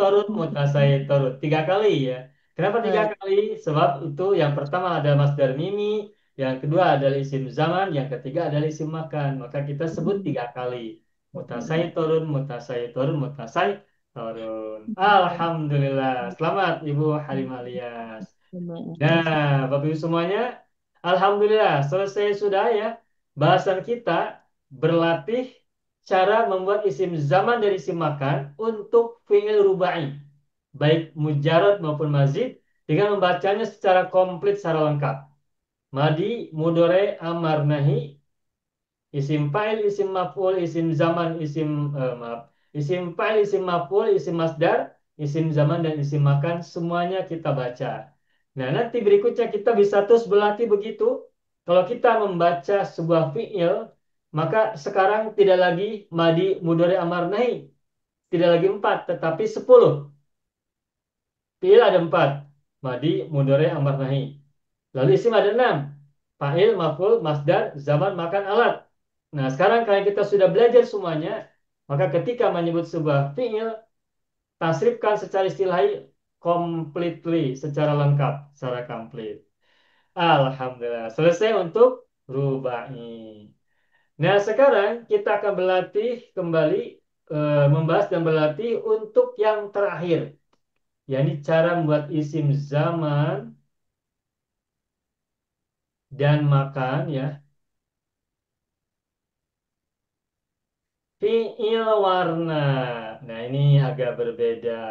torun. 3 kali ya. Kenapa tiga Eh, kali? Sebab itu yang pertama adalah masdar mimi, yang kedua adalah isim zaman, yang ketiga adalah isim makan. Maka kita sebut 3 kali. Mutasai torun, mutasai torun, mutasai torun. Alhamdulillah. Selamat Ibu Halimah Alias. Nah, Bapak Ibu semuanya, Alhamdulillah selesai sudah ya bahasan kita berlatih cara membuat isim zaman dan isim makan untuk fi'il rubai, baik mujarad maupun mazid, dengan membacanya secara komplit secara lengkap. Madi, mudore, amar, nahi, isim fa'il, isim maf'ul, isim zaman, maaf, isim fa'il, isim maf'ul, isim masdar, isim zaman dan isim makan semuanya kita baca. Nah, nanti berikutnya kita bisa terus berlatih begitu. Kalau kita membaca sebuah fi'il, maka sekarang tidak lagi madi, mudhari, amar, nahi, tidak lagi 4, tetapi 10. Fi'il ada 4, madi, mudhari, amar, nahi. Lalu isim ada 6, fa'il, maf'ul, masdar, zaman, makan, alat. Nah, sekarang kalau kita sudah belajar semuanya, maka ketika menyebut sebuah fi'il, tasrifkan secara istilahi completely, secara lengkap, secara komplit. Alhamdulillah, selesai untuk rubai. Nah, sekarang kita akan berlatih kembali, membahas dan berlatih untuk yang terakhir, yakni cara membuat isim zaman dan makan ya. Fiil warna. Nah, ini agak berbeda.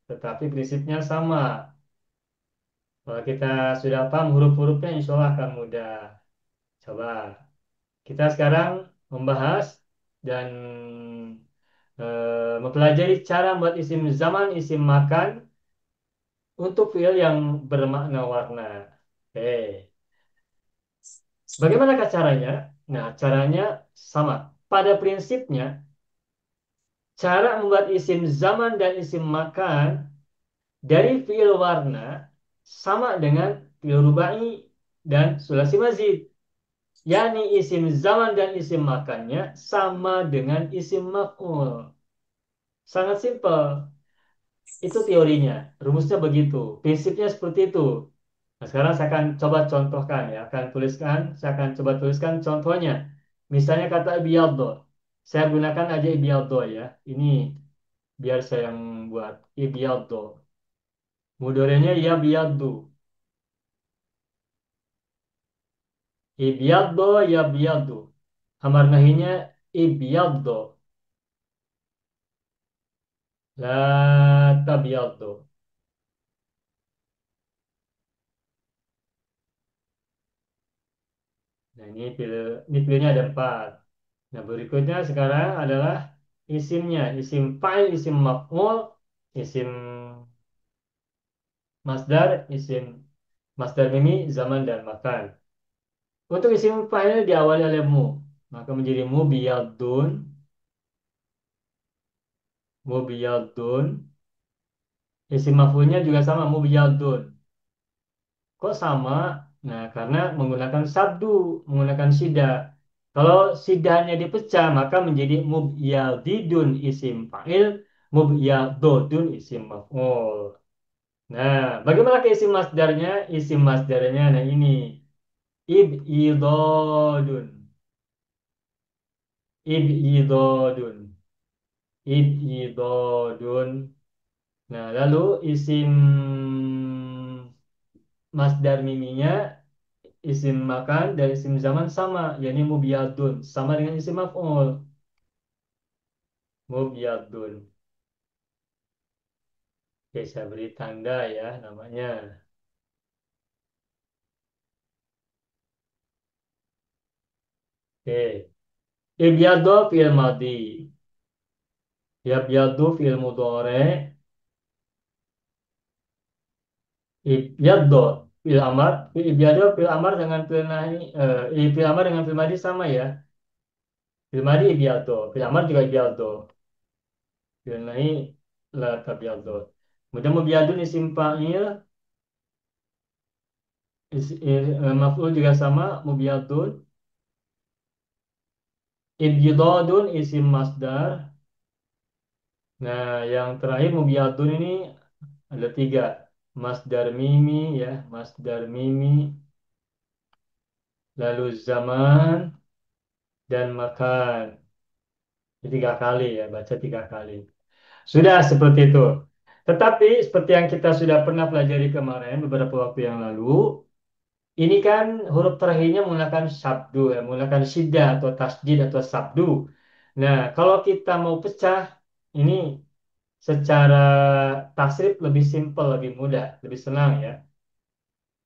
Tetapi prinsipnya sama. Kalau kita sudah paham huruf-hurufnya, insya Allah akan mudah. Coba. Kita sekarang membahas dan mempelajari cara membuat isim zaman, isim makan untuk fiil yang bermakna warna. Oke. Bagaimana caranya? Nah, caranya sama. Pada prinsipnya, cara membuat isim zaman dan isim makan dari fiil warna sama dengan fiil rubai dan sulasi mazid. Yani isim zaman dan isim makannya sama dengan isim maf'ul. Sangat simpel. Itu teorinya. Rumusnya begitu. Prinsipnya seperti itu. Nah, sekarang saya akan coba contohkan ya. Saya akan coba tuliskan contohnya. Misalnya kata ibiyaddo. Saya gunakan aja ibiyaddo ya. Ini biar saya yang buat ibiyaddo. Mudorenya ya biyaddu. Ibyaddo ya biyaddu. Amar nahinya ibyaddo. La tabyaddu. Nah, ini pilihnya ada 4. Nah, berikutnya sekarang adalah isimnya. Isim fa'il, isim maf'ul, isim masdar, isim masdar mimi, zaman, dan makan. Untuk isim fa'il diawali oleh mu. Maka menjadi mubiyadun, mubiyadun. Isim maf'ulnya juga sama, mubiyadun. Kok sama? Nah, karena menggunakan sabdu, menggunakan sida. Kalau sidanya dipecah, maka menjadi mubyadidun isim fa'il, mubyadodun isim maf'ul. Nah, bagaimana ke isim masdarnya? Isim masdarnya, nah ini. Ib'idodun. Ib'idodun. Ib'idodun. Nah, lalu isim masdar miminya, isim makan dan isim zaman sama, yakni mubiyadun, sama dengan isim maf'ul, mubiyadun. Oke, saya beri tanda ya namanya. Oke, ibyadu fi'il madi, yabyadu fi'il mudhari, ibyadu fi'il amar, ibyadu fi'il amar dengan fi'il nahi, fi'il amar dengan fi'il madi sama ya. Fi'il madi ibyadu, fi'il amar juga ibyadu, fi'il nahi la tabyadu. Kemudian mubiyadun isim fa'il, Maf'ul juga sama, mubyadun. Ibyadun isim masdar. Nah, yang terakhir mubyadun ini ada tiga. Masdar mimi ya, masdar mimi, lalu zaman dan makan. Jadi tiga kali ya, baca tiga kali. Sudah seperti itu. Tetapi seperti yang kita sudah pernah pelajari kemarin beberapa waktu yang lalu, ini kan huruf terakhirnya menggunakan sabdu, ya, menggunakan syiddah atau tasdid atau sabdu. Nah, kalau kita mau pecah, ini secara tasrif lebih simpel, lebih mudah, lebih senang ya.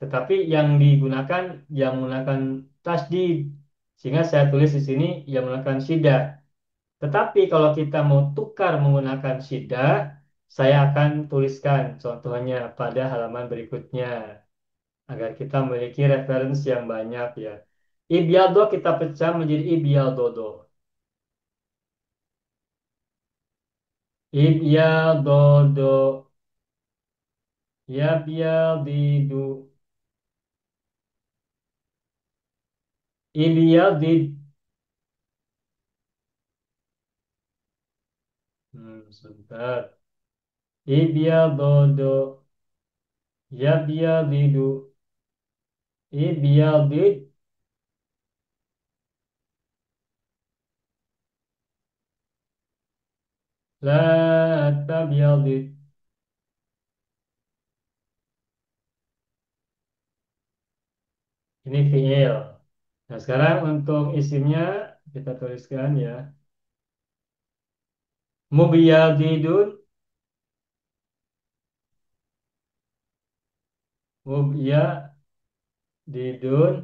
Tetapi yang menggunakan tasdid, sehingga saya tulis di sini yang menggunakan syiddah. Tetapi kalau kita mau tukar menggunakan syiddah, saya akan tuliskan contohnya pada halaman berikutnya agar kita memiliki referensi yang banyak ya. Ibyado kita pecah menjadi ibyadodo. Ibyadodo. Yabyadidu. Ibyadid. Sebentar. Ibyadodo. Yabyadidu. Ibyadid. La tabyadid. Ini fi'il. Nah, sekarang untuk isimnya kita tuliskan ya. Mubyadidun, mubyadidun,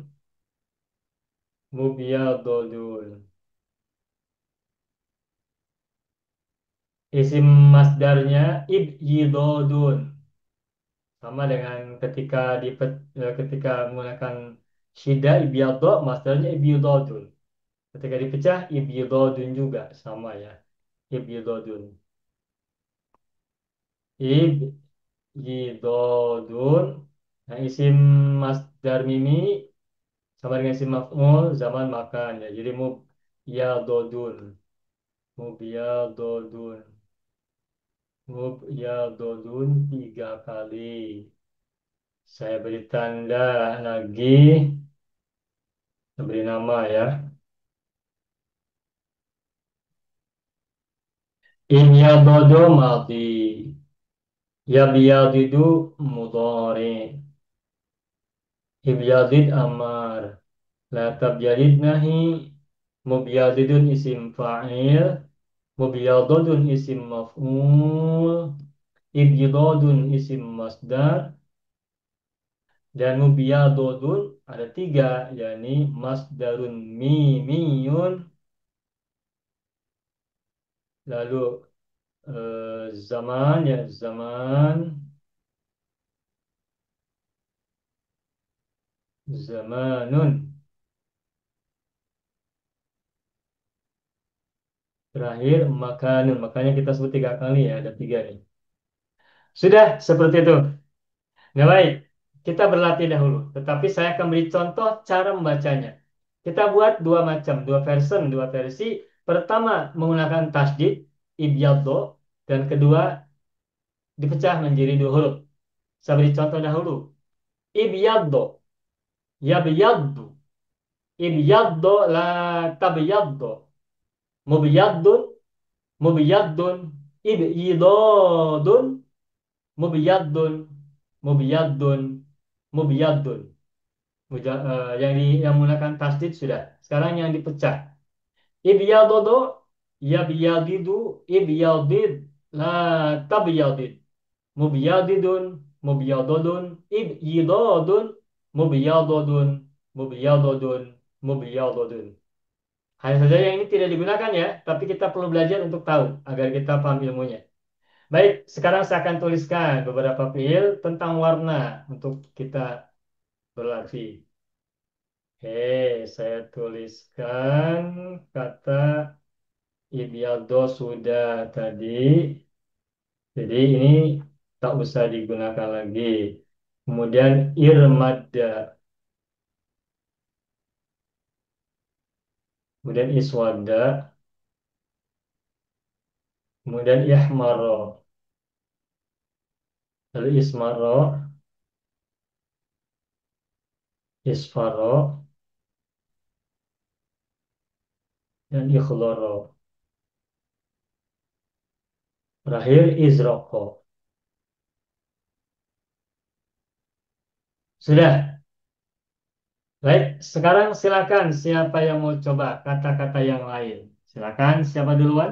mubyadodun. Isim masdarnya ibyidodun. Sama dengan ketika menggunakan syiddah ibyado, masdarnya ibyidodun. Ketika dipecah ibyidodun juga sama ya. Ibyidodun. Ibyidodun. Nah, isim masdar mimi sama dengan isim maf'ul zaman makan ya. Jadi mubyadodun. Mubyadodun. Mubyadodun tiga kali. Saya beri tanda lagi, saya beri nama ya. Ibyadodo madi. Yabyadidu mudhari. Ibyadid amar. La tabyadid nahi. Mubyadidun isim fa'il. Mubyadodun isim maf'ul. Ibyadodun isim masdar. Dan mubyadodun ada tiga, yakni masdarun mimiyun, lalu zaman ya zaman, zamanun, terakhir makanun. Makanya kita sebut tiga kali ya, ada tiga nih. Sudah seperti itu. Nah baik, kita berlatih dahulu. Tetapi saya akan beri contoh cara membacanya. Kita buat dua versi. Pertama menggunakan tasdid, ibyaddo, dan kedua dipecah menjadi dua huruf. Saya beri contoh dahulu. Ibyaddo, yabyaddu, ibyaddo la tabyaddo, mubiyaddun, mubiyaddun, ibyidadun, mubiyaddun, mubiyaddun, mubiyaddun. Yang menggunakan tasdid sudah. Sekarang yang dipecah. Ibyadodo, yabyadidu, ibyadid, la tabyadid. Mubyadidun, mubyadodun, ibyidadun, mubyadodun, mubyadodun, mubyadodun. Hanya saja yang ini tidak digunakan ya, tapi kita perlu belajar untuk tahu agar kita paham ilmunya. Baik, sekarang saya akan tuliskan beberapa fiil tentang warna untuk kita berlatih. Saya tuliskan kata ibyado sudah tadi. Jadi ini tak usah digunakan lagi. Kemudian irmadda. Kemudian iswada. Kemudian ihmaro. Lalu ismaro, isfaro, dan ikhloro. Terakhir izroko. Sudah. Baik, sekarang silakan siapa yang mau coba kata-kata yang lain. Silakan siapa duluan?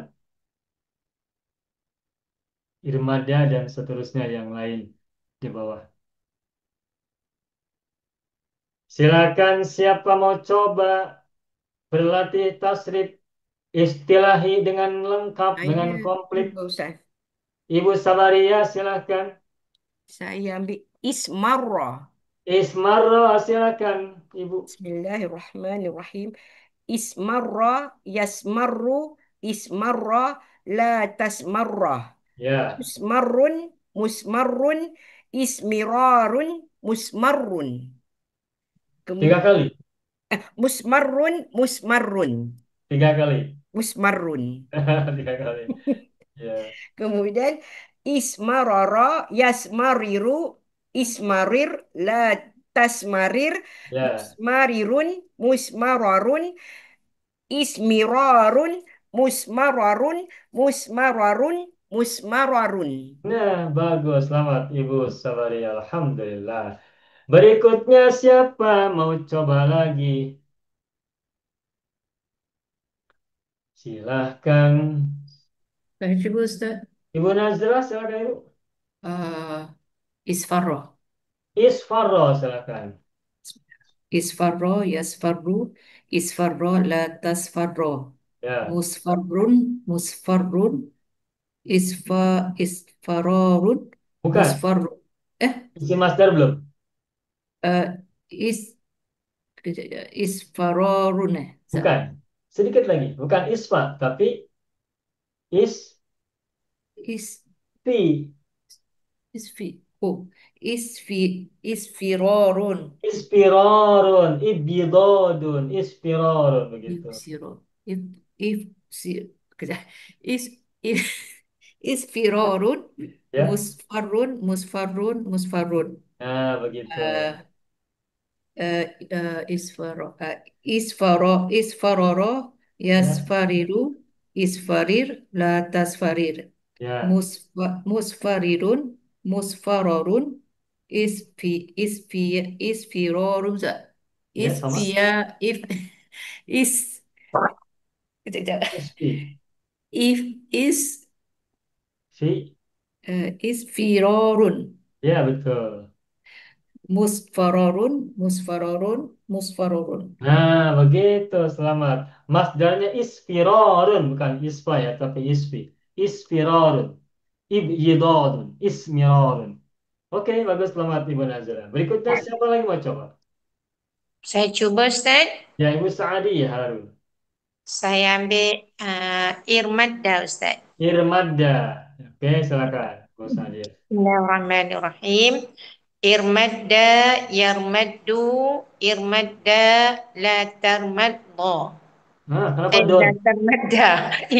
Irmada dan seterusnya yang lain di bawah. Silakan siapa mau coba berlatih tasrif istilahi dengan lengkap, dengan Saya komplit. cuba, Ustaz. Ibu Sabaria silakan. Saya ambil ismarra. Ismarro silakan Ibu. Bismillahirrahmanirrahim. Ismarra yasmarru ismarra la tasmarra. Ya, Musmarrun musmarrun ismirarun musmarrun. tiga Kemudian kali. musmarrun musmarrun Tiga kali. musmarrun. Tiga kali. Ya, Kemudian ismarara yasmariru ismarir la tasmarir ya. musmarirun musmararun ismirarun musmararun musmararun musmararun. Nah, bagus. Selamat Ibu Sabaria. Alhamdulillah. Berikutnya siapa mau coba lagi? Silahkan. Saya cuba Ustaz. Ibu Nazrah, silakan Ibu. Isfarro. Isfarro, silakan. Isfarro, yasfarru, isfarro, la tasfarro. Ya, Musfarrun, musfarrun, isfarorun, bukan. musfarrun. Eh, Isi master belum? eh, is, isfarorun, Bukan. Sedikit lagi. Bukan isfa, tapi is is, fi. isfi, oh, isfirorun. Ispirarun, ibidodun, ispirarun begitu. Ifsiro, if, if, si, kejap. Is, if, isfirorun, Ya, musfarrun. nah begitu. Eh, isfaroro, Ya, yasfariru, isfarir, la tasfarir. ya, Musfarirun, musfarorun, isfirorun, ya sama. isfia, if, is, Ispi, if, is, si, isfirorun, ya betul. musfarorun. Nah begitu, selamat. Masdarnya ispirarun, bukan ispa ya, tapi ispi. Ispirarun, ibidodun, ismirarun. Oke, bagus, selamat Ibu Nazira. Berikutnya siapa lagi mau coba? Saya cuba Ustaz. Ya, Ibu Saadi ya Harun. Saya ambil irmadda Ustaz. Irmada. Oke, silakan, Bu Saadi. Bismillahirrahmanirrahim. Irmadda yarmaddu irmadda la tarmadda. Nah, kenapa don? La tarmadda.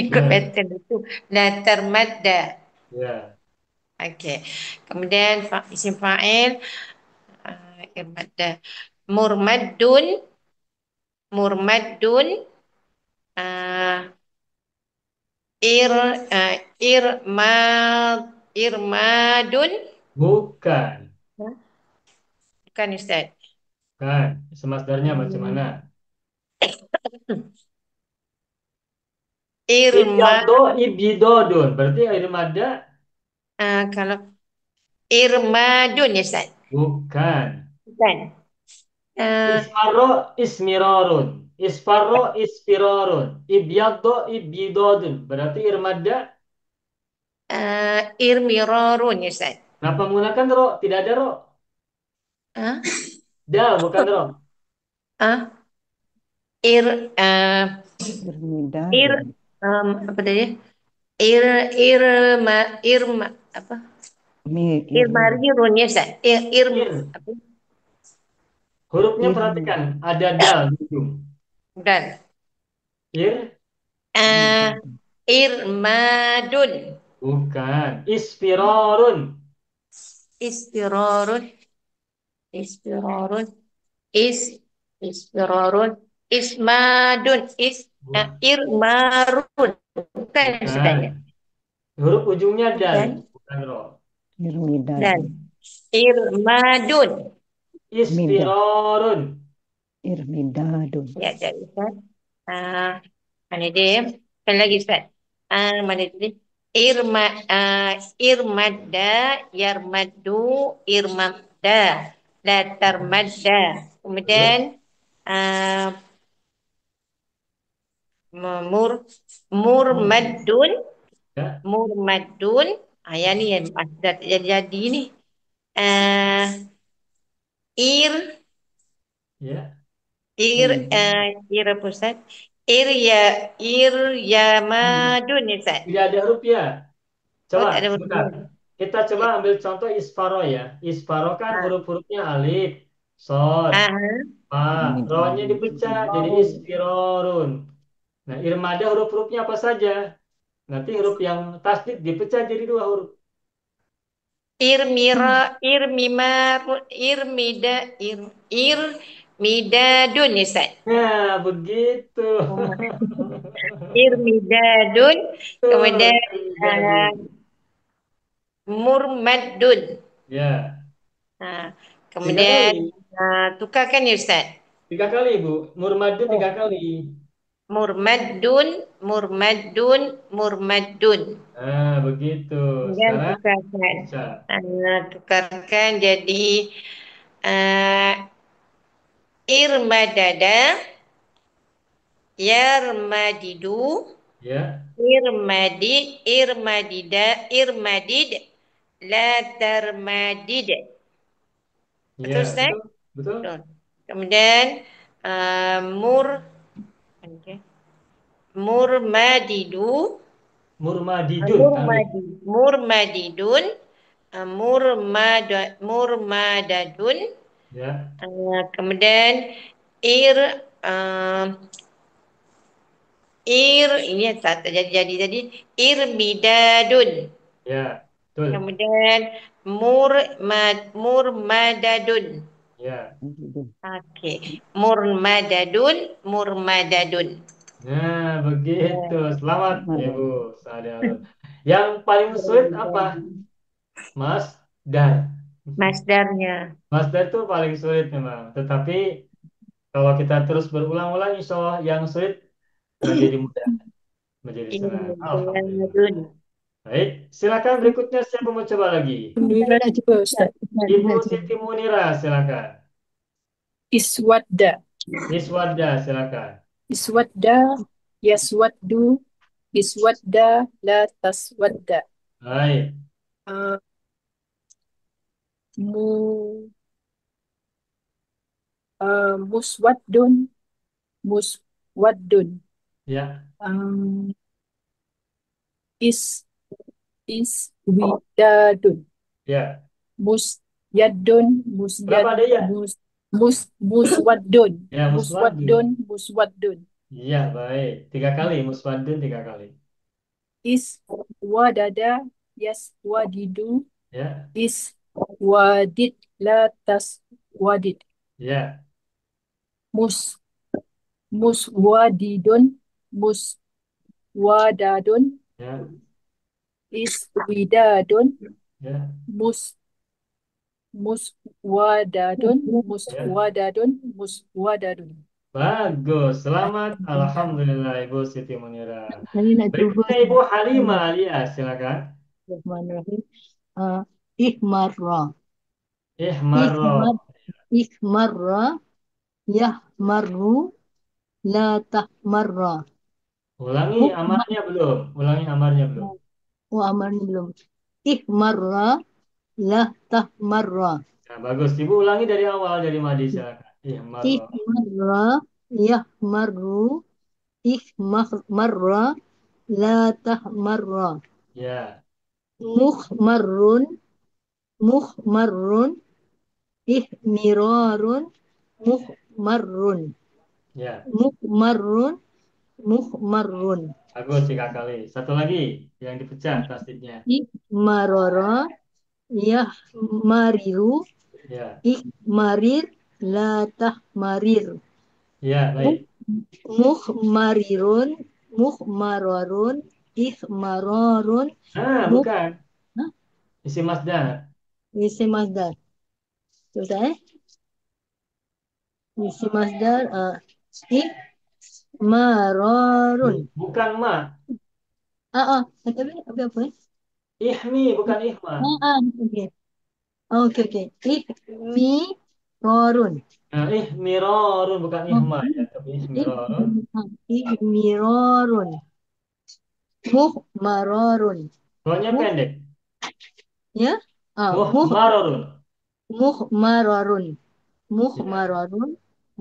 Ikut Ya, pattern itu. La tarmadda. ya, Okey. Kemudian isim fa'il irmadda. Murmaddun murmaddun uh, ir irmad irmadun. bukan. Bukan Ustaz. Kan, semasdarnya macam mana? Irma Ibyado, ibidodun. Berarti irmada kalau irmadun ya Ustaz. bukan. Bukan. Uh, Ismaro, ismirarun. Isfaro, ispirarun. Ibyado, ibidodun. Berarti irmada. irmirarun ya Ustaz. Kenapa menggunakan ro? Tidak ada ro. Hah? Dal, bukan ro. Ah, ir ir Irmidadun. apa tadi? Ir irma irma apa? Irmarirun ya Ustaz. Ir. Apa? Hurufnya Ir, perhatikan, ada dal di ujung. Dan Ir, uh, irmadun. bukan. Isfirorun. Istirarun. Istirarun. Is istirarun. Ismadun. Irmarun. Bukan Bukan. Ustaz ya. Huruf ujungnya dal, Bukan. bukan ro. Irmidadun. Dan irmadun. Isfirorun. Irmidadun. Ya, jadi Ustaz. Mana dia? Sekali lagi Ustaz. Mana dia? Irmadda, yarmaddu, irmadda, la tarmadda. Kemudian uh, mur murmaddun, Ya, murmaddun. Yang ni yang sudah jadi ni. Uh, ir ya. ir apa Ustaz? Ir yamadun ya Ustaz. Tidak ada huruf ya. Oh, Coba, tak ada sebentar. huruf. Kita coba ambil contoh isfaro ya. Isfaro kan Ah. huruf-hurufnya alif, sod, Aha. fa. Ro-nya dipecah jadi Oh. isfirorun. Nah, irmada huruf-hurufnya apa saja? Nanti huruf yang tasdid dipecah jadi dua huruf. Irmimar, irmidadun ya Ustaz. Nah, begitu. Irmidadun, kemudian Jadi, murmaddun. ya. Ah, Tiga kemudian kali. tukarkan ya Ustaz. 3 kali, Bu. Murmadun 3 kali. Murmaddun, murmaddun, murmaddun. Nah, begitu. Kemudian Sekarang tukarkan. bisa. Tukarkan jadi uh, irmadada, yarmadidu, Ya. irmadid, la tarmadid. Betul Ya, Ustaz? betul. Betul. Betul. Kemudian okay. Murmadidu, Murmadidun alif. murmadidun, murmadadun. Ya. Kemudian ir uh, ini tak jadi irmidadun. Ya, betul. Kemudian murmadadun. Ya. Okey. Murmadadun. Nah, begitu. Selamat, Ibu Sadarun. Yang paling sulit apa? Mas Dar. Masdarnya. Masdar itu paling sulit memang. Tetapi kalau kita terus berulang-ulang, insya Allah yang sulit menjadi mudah, menjadi senang. Alhamdulillah. Irmidadun. Baik, silakan berikutnya siapa mau coba lagi? Alhamdulillah dah cuba Ustaz. Ibu Siti Munira, silakan. Iswadda. Iswada, silakan. Iswadda, yaswaddu, iswadda, la taswadda. Baik, Uh, mu, muswaddun, muswaddun. ya, Um, widadun. ya. Musyadun, Berapa ada ya? muswaddun. Ya, Muswaddun, muswadun. muswaddun. Iya, baik. 3 kali, muswadun 3 kali. Iswadada, yaswadidu, Ya, iswadid, la taswadid. ya, Mus, muswadidun, muswadadun, ya, iswidadun, ya, muswadadun, ya. muswadadun. Bagus, selamat. Alhamdulillah, Ibu Siti Munira. Saya nak cuba. Berikutnya Ibu Halimah Alias, silakan. Bismillahirrahmanirrahim. Ihmarra. Ihmarro. Ihmarra. Yahmarru. La tahmarra. Ulangi amarnya belum? Ulangi amarnya belum? Oh, amarnya belum. Ihmarra. La tahmarra. Nah, bagus. Ibu ulangi dari awal, dari Madi, silakan. Ihmarro. Ihmarra. Yahmarru. Ihmarra. La tahmarra. Ya, Muhmarrun. muhmarrun, ihmirarun, muhmarrun, Ya, muhmarrun, muhmarrun, bagus 3 kali. Satu lagi yang dipecah tasdidnya. ihmarara, yahmariru, Ya, ihmarir, la tahmarir, ya, baik. muhmarirun, muhmararun, ihmararun, Nah, muh, bukan. Hah? Isi masdar. Isim masdar. Sudah Isim masdar, ihmararun. Bukan ma. Tapi apa? Ihmi, bukan ihma. Oke. Oke, oke. Ihmirarun. Nah, ihmirarun, bukan Oh, ihma ya, tapi ihmirarun. ihmirarun. Muhmararun. Rohnya Muh, pendek. ya. Muh, Muhmararun. muhmararun. Ya. Muhmararun.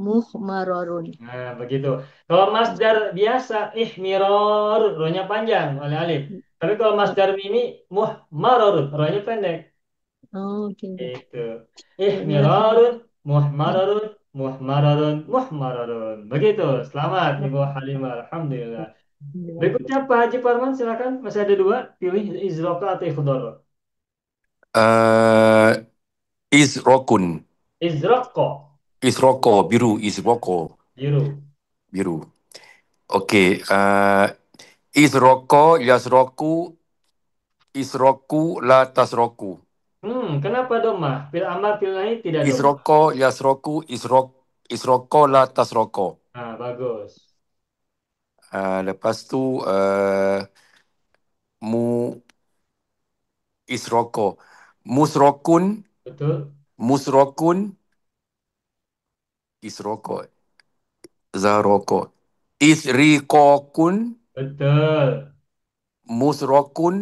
Muhmararun. Nah, begitu. Kalau masdar biasa, ihmirarun, rohnya panjang oleh alif. Tapi kalau masdar mimi, muhmararun, rohnya pendek. Oke. Itu. Jelas. Ihmirarun, muhmararun, muhmararun, muhmararun. Begitu. Selamat Ibu Halimah. Alhamdulillah. Berikutnya Pak Haji Parman, silakan. Masih ada dua. Pilih izroka atau ikhdoro. Eh, Izrokun. Izroko. Izroko, biru, izroko, Biru. biru. Oke, izroko, yasroku, isroku, la tasroku. Kenapa domah? Fil amar, fil nahi tidak domah. Isroko, yasroku, isroko, la tasroko. Nah, bagus. Lepas tu, mu isroko. Musrokun, Betul. musrokun, isroko, zaroko. Isrikokun, Betul. musrokun,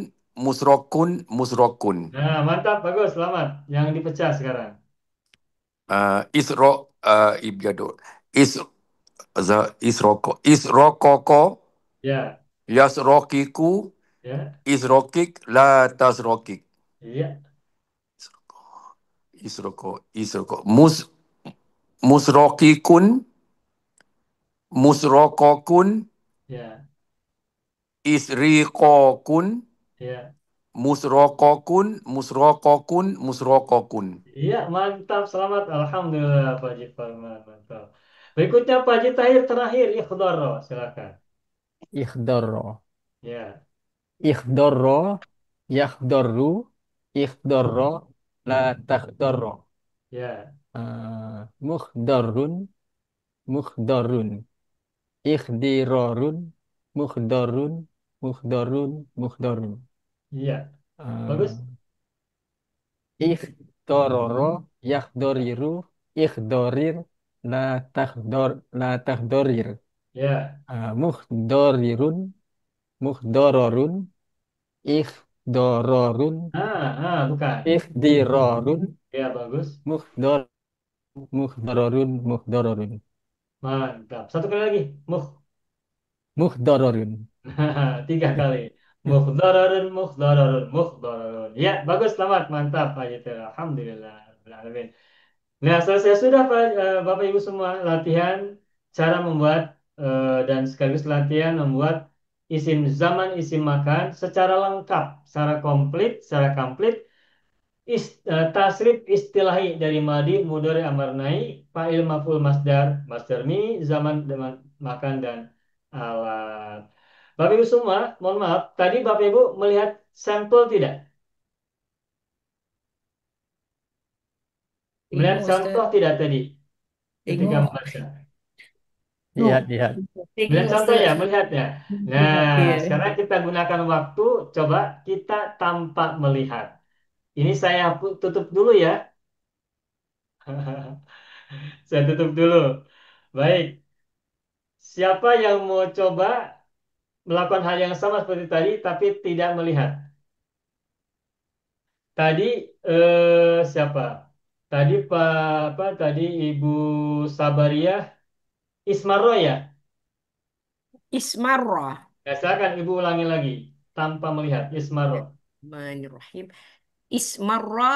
musrokun, musrokun. Nah, mantap. Bagus. Selamat. Yang dipecah sekarang. Isro, ibjado. Is, isroko. Isrokoko, Ya. yasrokiku, Ya. isrokik, la tasrokik. Iya. Isroko, isroko. Musrokikun, musrokokun, Ya. isrikokun, Ya. musrokokun, musrokokun, musrokokun. Iya, mantap. Selamat. Alhamdulillah, Pak Haji Farman. Mantap. Berikutnya Pak Haji Tahir terakhir. Ikhdaro. Silakan. Ikhdoro. Ya. Ikhdoro. Yakhdoru. Ikhdoro. La takhdoro. Ya. Mukhdarun. Mukhdarun. Ikhdirorun. Mukhdarun. Mukhdarun. Mukhdarun. Iya. Bagus. Uh, Ikhtororo. Yakhdoriru. Ikhdorir. La takhdorir. Ya. Mukhdorirun. Mukhdarorun. Ikhdororun. Bukan. Ikhdirorun. Ya, bagus. Mukhdar. Mukhdarorun. Mukhdarorun. Mantap. Satu kali lagi. Mukhdarorun. 3 kali. Mukhdararun, mukhdararun, mukhdararun. Ya, bagus. Selamat. Mantap, Pak Haji Tahir. Alhamdulillah. Alamin. Nah, selesai sudah Pak, Bapak Ibu semua latihan cara membuat dan sekaligus latihan membuat isim zaman, isim makan secara lengkap, secara komplit, tasrif istilahi dari madi, mudhari, amar nahi, fa'il, maf'ul, masdar, masdar mi, zaman dengan makan dan alat. Bapak Ibu semua, mohon maaf, tadi Bapak Ibu melihat sampel tidak? Melihat Tengok contoh Ustaz. tidak tadi ketika Tengok. membaca? Lihat, lihat. Melihat Tengok contoh ya, Ustaz. melihat ya. Nah, Ya. sekarang kita gunakan waktu, coba kita tanpa melihat. Ini saya tutup dulu ya. Saya tutup dulu. Baik, siapa yang mau coba melakukan hal yang sama seperti tadi, tapi tidak melihat? Tadi siapa? Tadi Pak apa? Tadi Ibu Sabariah Ismaro ya. Ismarra. Ya, silakan Ibu ulangi lagi tanpa melihat Ismaro. Bismillahirrahmanirrahim. Ismarra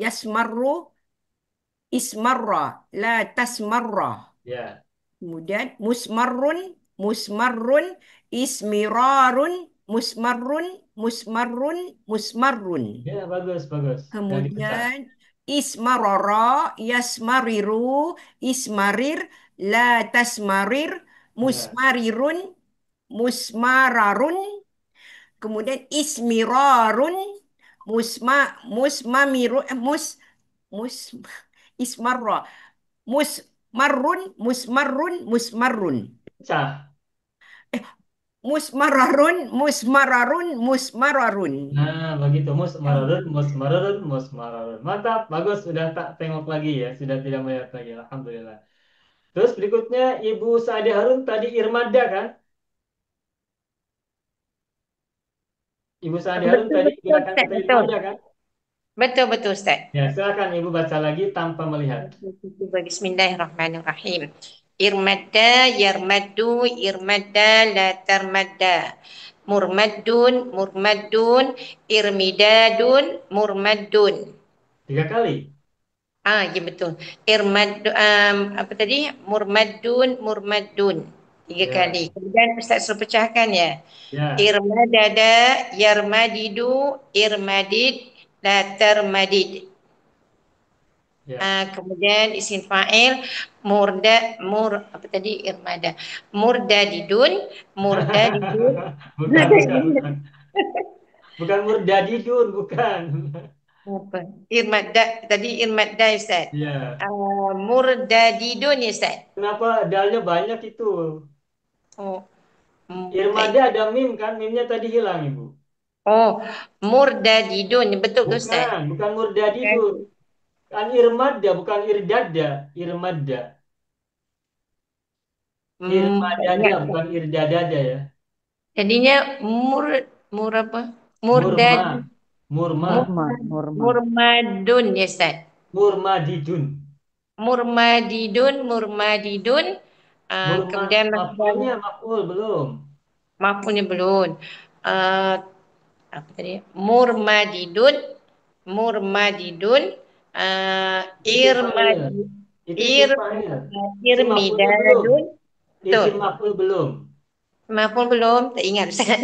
yasmarru, ismarra, la tasmarra. Ya. Kemudian musmarrun, ismirarun, musmarrun. Ya, bagus, bagus. Yang dipecah. Kemudian ismarara, yasmariru, ismarir, la tasmarir, Ya. musmarirun, musmararun. Kemudian ismirarun, musmamiru, mus, ismarra, musmarrun. Pecah. Musmararun. Nah, begitu. Musmararun. Mantap, bagus. Sudah tak tengok lagi ya. Sudah tidak melihat lagi. Alhamdulillah. Terus berikutnya Ibu Saade Harun tadi Irmada kan? Ibu Saade Harun Betul, tadi betul, gunakan Ustaz. kata Betul. Irmada kan? Betul, betul, Ustaz. Ya, silakan Ibu baca lagi tanpa melihat. Bismillahirrahmanirrahim. Irmadda, yarmaddu, irmadda, la tarmadda. Murmaddun, irmidadun, murmaddun. 3 kali. Ya betul. Apa tadi? Murmaddun. 3 kali. Ya, Kemudian Ustaz suruh pecahkan ya. ya. Irmadada, yarmadidu, irmadid, la tarmadid. Ya. Kemudian isim fa'il apa tadi irmada murdadidun Bukan. Bukan murdadidun, bukan. apa irmada tadi irmada Ustaz. Ya. Murdadidun ya Ustaz. Kenapa dalnya banyak itu? Oh, Irmada ada mim kan? Mimnya tadi hilang, Ibu. oh, murdadidun betul ke Ustaz? Bukan Bukan. murdadidun. Kan irmada, bukan irdada. Irmada. Tak ingat Irmadada, Ustaz. bukan irdadada ya. Jadinya mur apa? Murma. Murdad Murma. mur- Norma. murmadun ya Ustaz. Murmadidun. Murmadidun. Kemudian Maf'ulnya maf'ul belum. maf'ulnya belum. Uh, Apa tadi? Murmadidun. Itu isim fa'il. Itu isim Ir, fa'il. Isim maf'ulnya belum. irmidadun. Betul. Isim maf'ul belum. Maf'ul belum. Tak ingat Ustaz.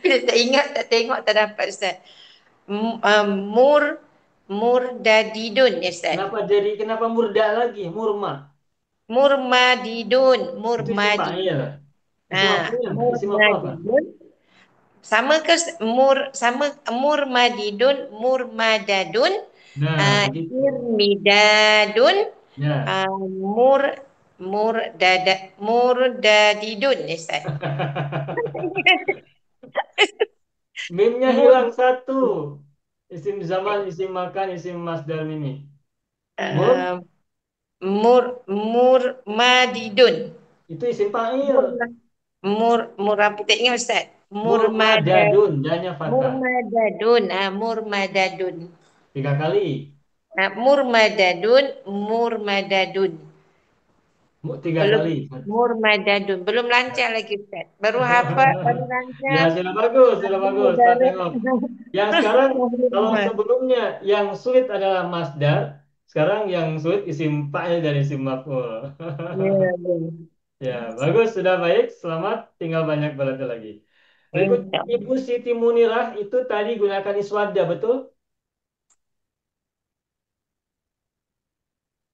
Bila tak ingat, tak tengok, tak dapat Ustaz. Murdadidun ya Ustaz. Kenapa murda lagi? Murma. Murmadidun. Itu isim fa'il. Isim maf'ul. Isim maf'ul apa? Murmadidun. Sama ke murmadadun, Nah, begitu. irmidadun, Ya. mur murdadidun ya Ustaz. Mimnya Mur hilang satu. Isim zaman, isim makan, isim masdar mimi. Mur, uh, murmadidun. itu isim fa'il. Mur mur apa tak ingat Ustaz? Murmadadun, danya fathah. Murmadadun. 3 kali. Murmadadun. 3 Belum kali. murmadadun. Belum lancar lagi Ustaz. Baru hafal, baru lancar. Ya, sudah bagus. Tak tengok. Yang sekarang, kalau sebelumnya yang sulit adalah masdar, sekarang yang sulit isim fa'il dan isim maf'ul. Ya, bagus, sudah baik. Selamat, tinggal banyak belajar lagi. Berikut Ibu Siti Munirah itu tadi gunakan iswada, betul?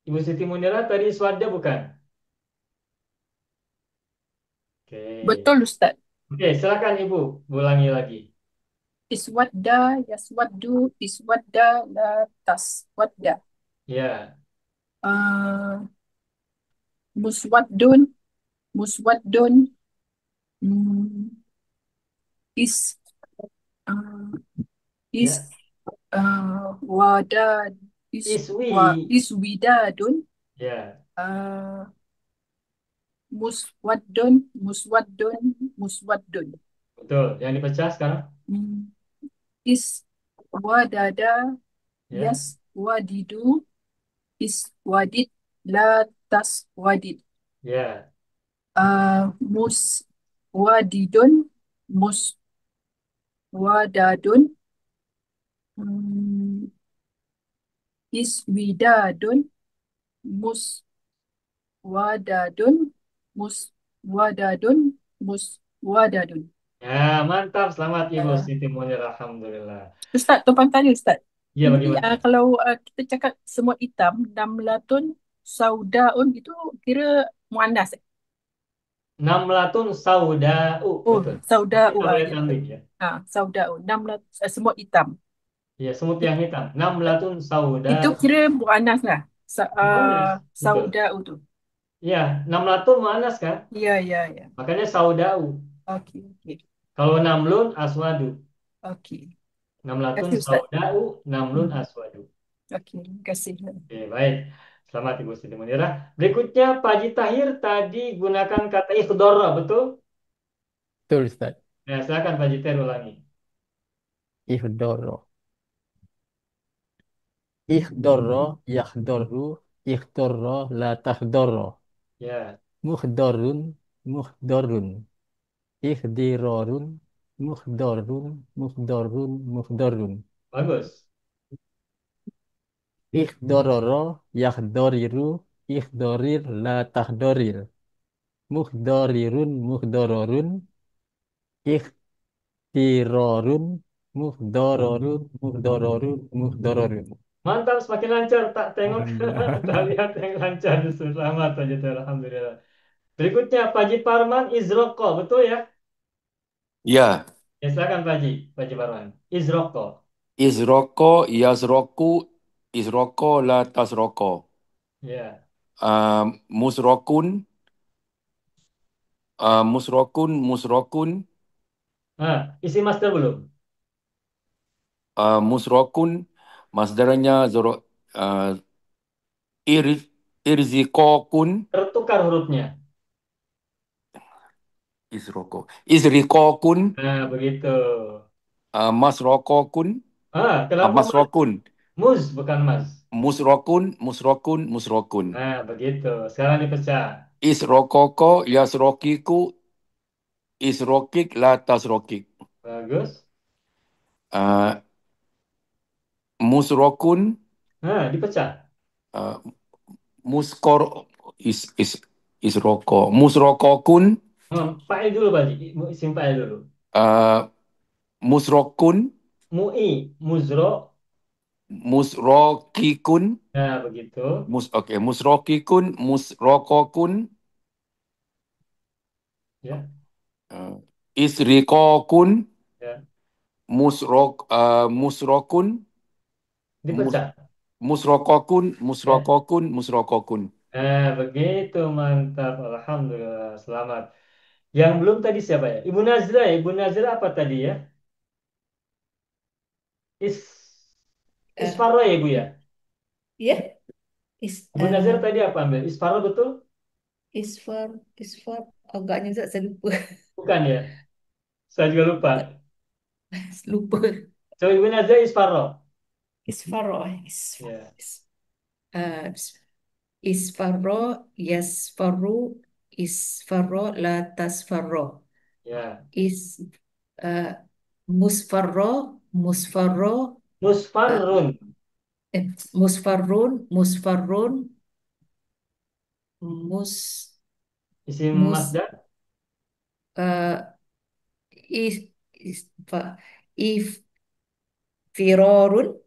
Ibu Siti Munirah tadi iswada bukan? Oke. Betul Ustaz. Oke, silakan Ibu, ulangi lagi. Iswadda, yaswaddu, iswadda, la taswadda. Ya, Uh, muswaddun, hmm, is, uh, is, ya. wadad, Iswi. iswidadun, Ya. muswaddun. Betul. Yang dipecah sekarang? Hmm, is wadada, Ya. wadidu, is wadid, la taswadid. Ya. Mus wadidun, mus wadadun, hmm, Iswidadun, muswadadun, muswadadun, muswadadun. Ya, mantap. Selamat Ibu Siti Munir. Alhamdulillah. Ustaz, tumpang tanya Ustaz. Iya, Ini bagaimana? kalau kita cakap semut hitam, namlatun, saudaun itu kira muannas. Namlatun sauda'u. Oh, Betul. saudau Kita boleh ya. tambah ya. Saudau. Namlat semut hitam. Iya, semut yang hitam. Namlatun Itu sauda'u. kira muannas lah. Muannas. Betul. Saudau tu. Iya, namlatun muannas kan? Ya, ya, ya. Makanya sauda'u. Okey, okey. Kalau namlun aswadu. Okey. Terima Namlatun kasih Ustaz. sauda'u, namlun aswadu. Okey, terima kasih. Oke, baik. Selamat Ibu Siti Munirah. Berikutnya Pak Haji Tahir tadi gunakan kata ikhdara, betul? Betul, Ustaz. Ya, silakan Pak Haji Tahir ulangi. Ihdoro. Ikhdoro, yakhdoro, ikhdoro, la takhdoro. Ya, Muhdorun, muhdorun. Ihdirorun, muhdorun, muhdorun, muhdorun. bagus. Ikhdororo, yakhdoriru, ikhdorir, la takhdorir. Muhdorirun, muhdororun, ikhtirorun, muhdororun, muhdororun, muhdororun. Mantap, semakin lancar. Tak tengok, Alhamdulillah. tak lihat yang lancar. Selamat Pak Haji Tahir, Alhamdulillah. Berikutnya Pak Haji Parman Izroko, betul ya? Ya. Ya, silakan Pak Haji Parman. Izroko. Izroko, yazroku, izroko, la tasroko. Ya. Musrokun, musrokun, musrokun, Isi master belum? musrokun, masdarnya uh, ir, irzikokun, Tertukar hurufnya. izroko, izrikokun, Begitu. masrokokun, Kenapa mas? masrokun, Mus, bukan mas. musrokun, musrokun, musrokun. Begitu. Sekarang dipecah. Isrokoko, yasrokiku, isrokik, la tasrokik. Bagus. Uh, musrokun, Dipecah. uh, muskor, isroko, musrokokun, Pakai dulu, Pak Haji. Isim pakai dulu. uh, musrokun, Mu'i, muzro. musrokikun, Begitu. musrokikun, musrokokun, Ya, isrikokun, ya. musrokun, mus, Dipecah. musrokokun, Ya. musrokokun, musrokokun. Begitu. Mantap. Alhamdulillah. Selamat. Yang belum tadi siapa ya? Ibu Nazra ya? Ibu Nazra apa tadi ya? Is Isfaro ya, Ibu ya? Ya, Ibu Nazar tadi apa ambil? Isfaro betul? Isfar, agaknya saya lupa. Bukan ya? Saya juga lupa. Lupa. Coba Ibu Nazar Isfaro. Isfaro, Ya, uh, Isfaro, Yasfaru, Isfaro, la tasfaro. ya. Is uh, Musfarro, Musfarro, uh, Musfarrun. Musfarrun, Musfarrun, Mus, Isim Mus, masdar. uh, is, if Firorun,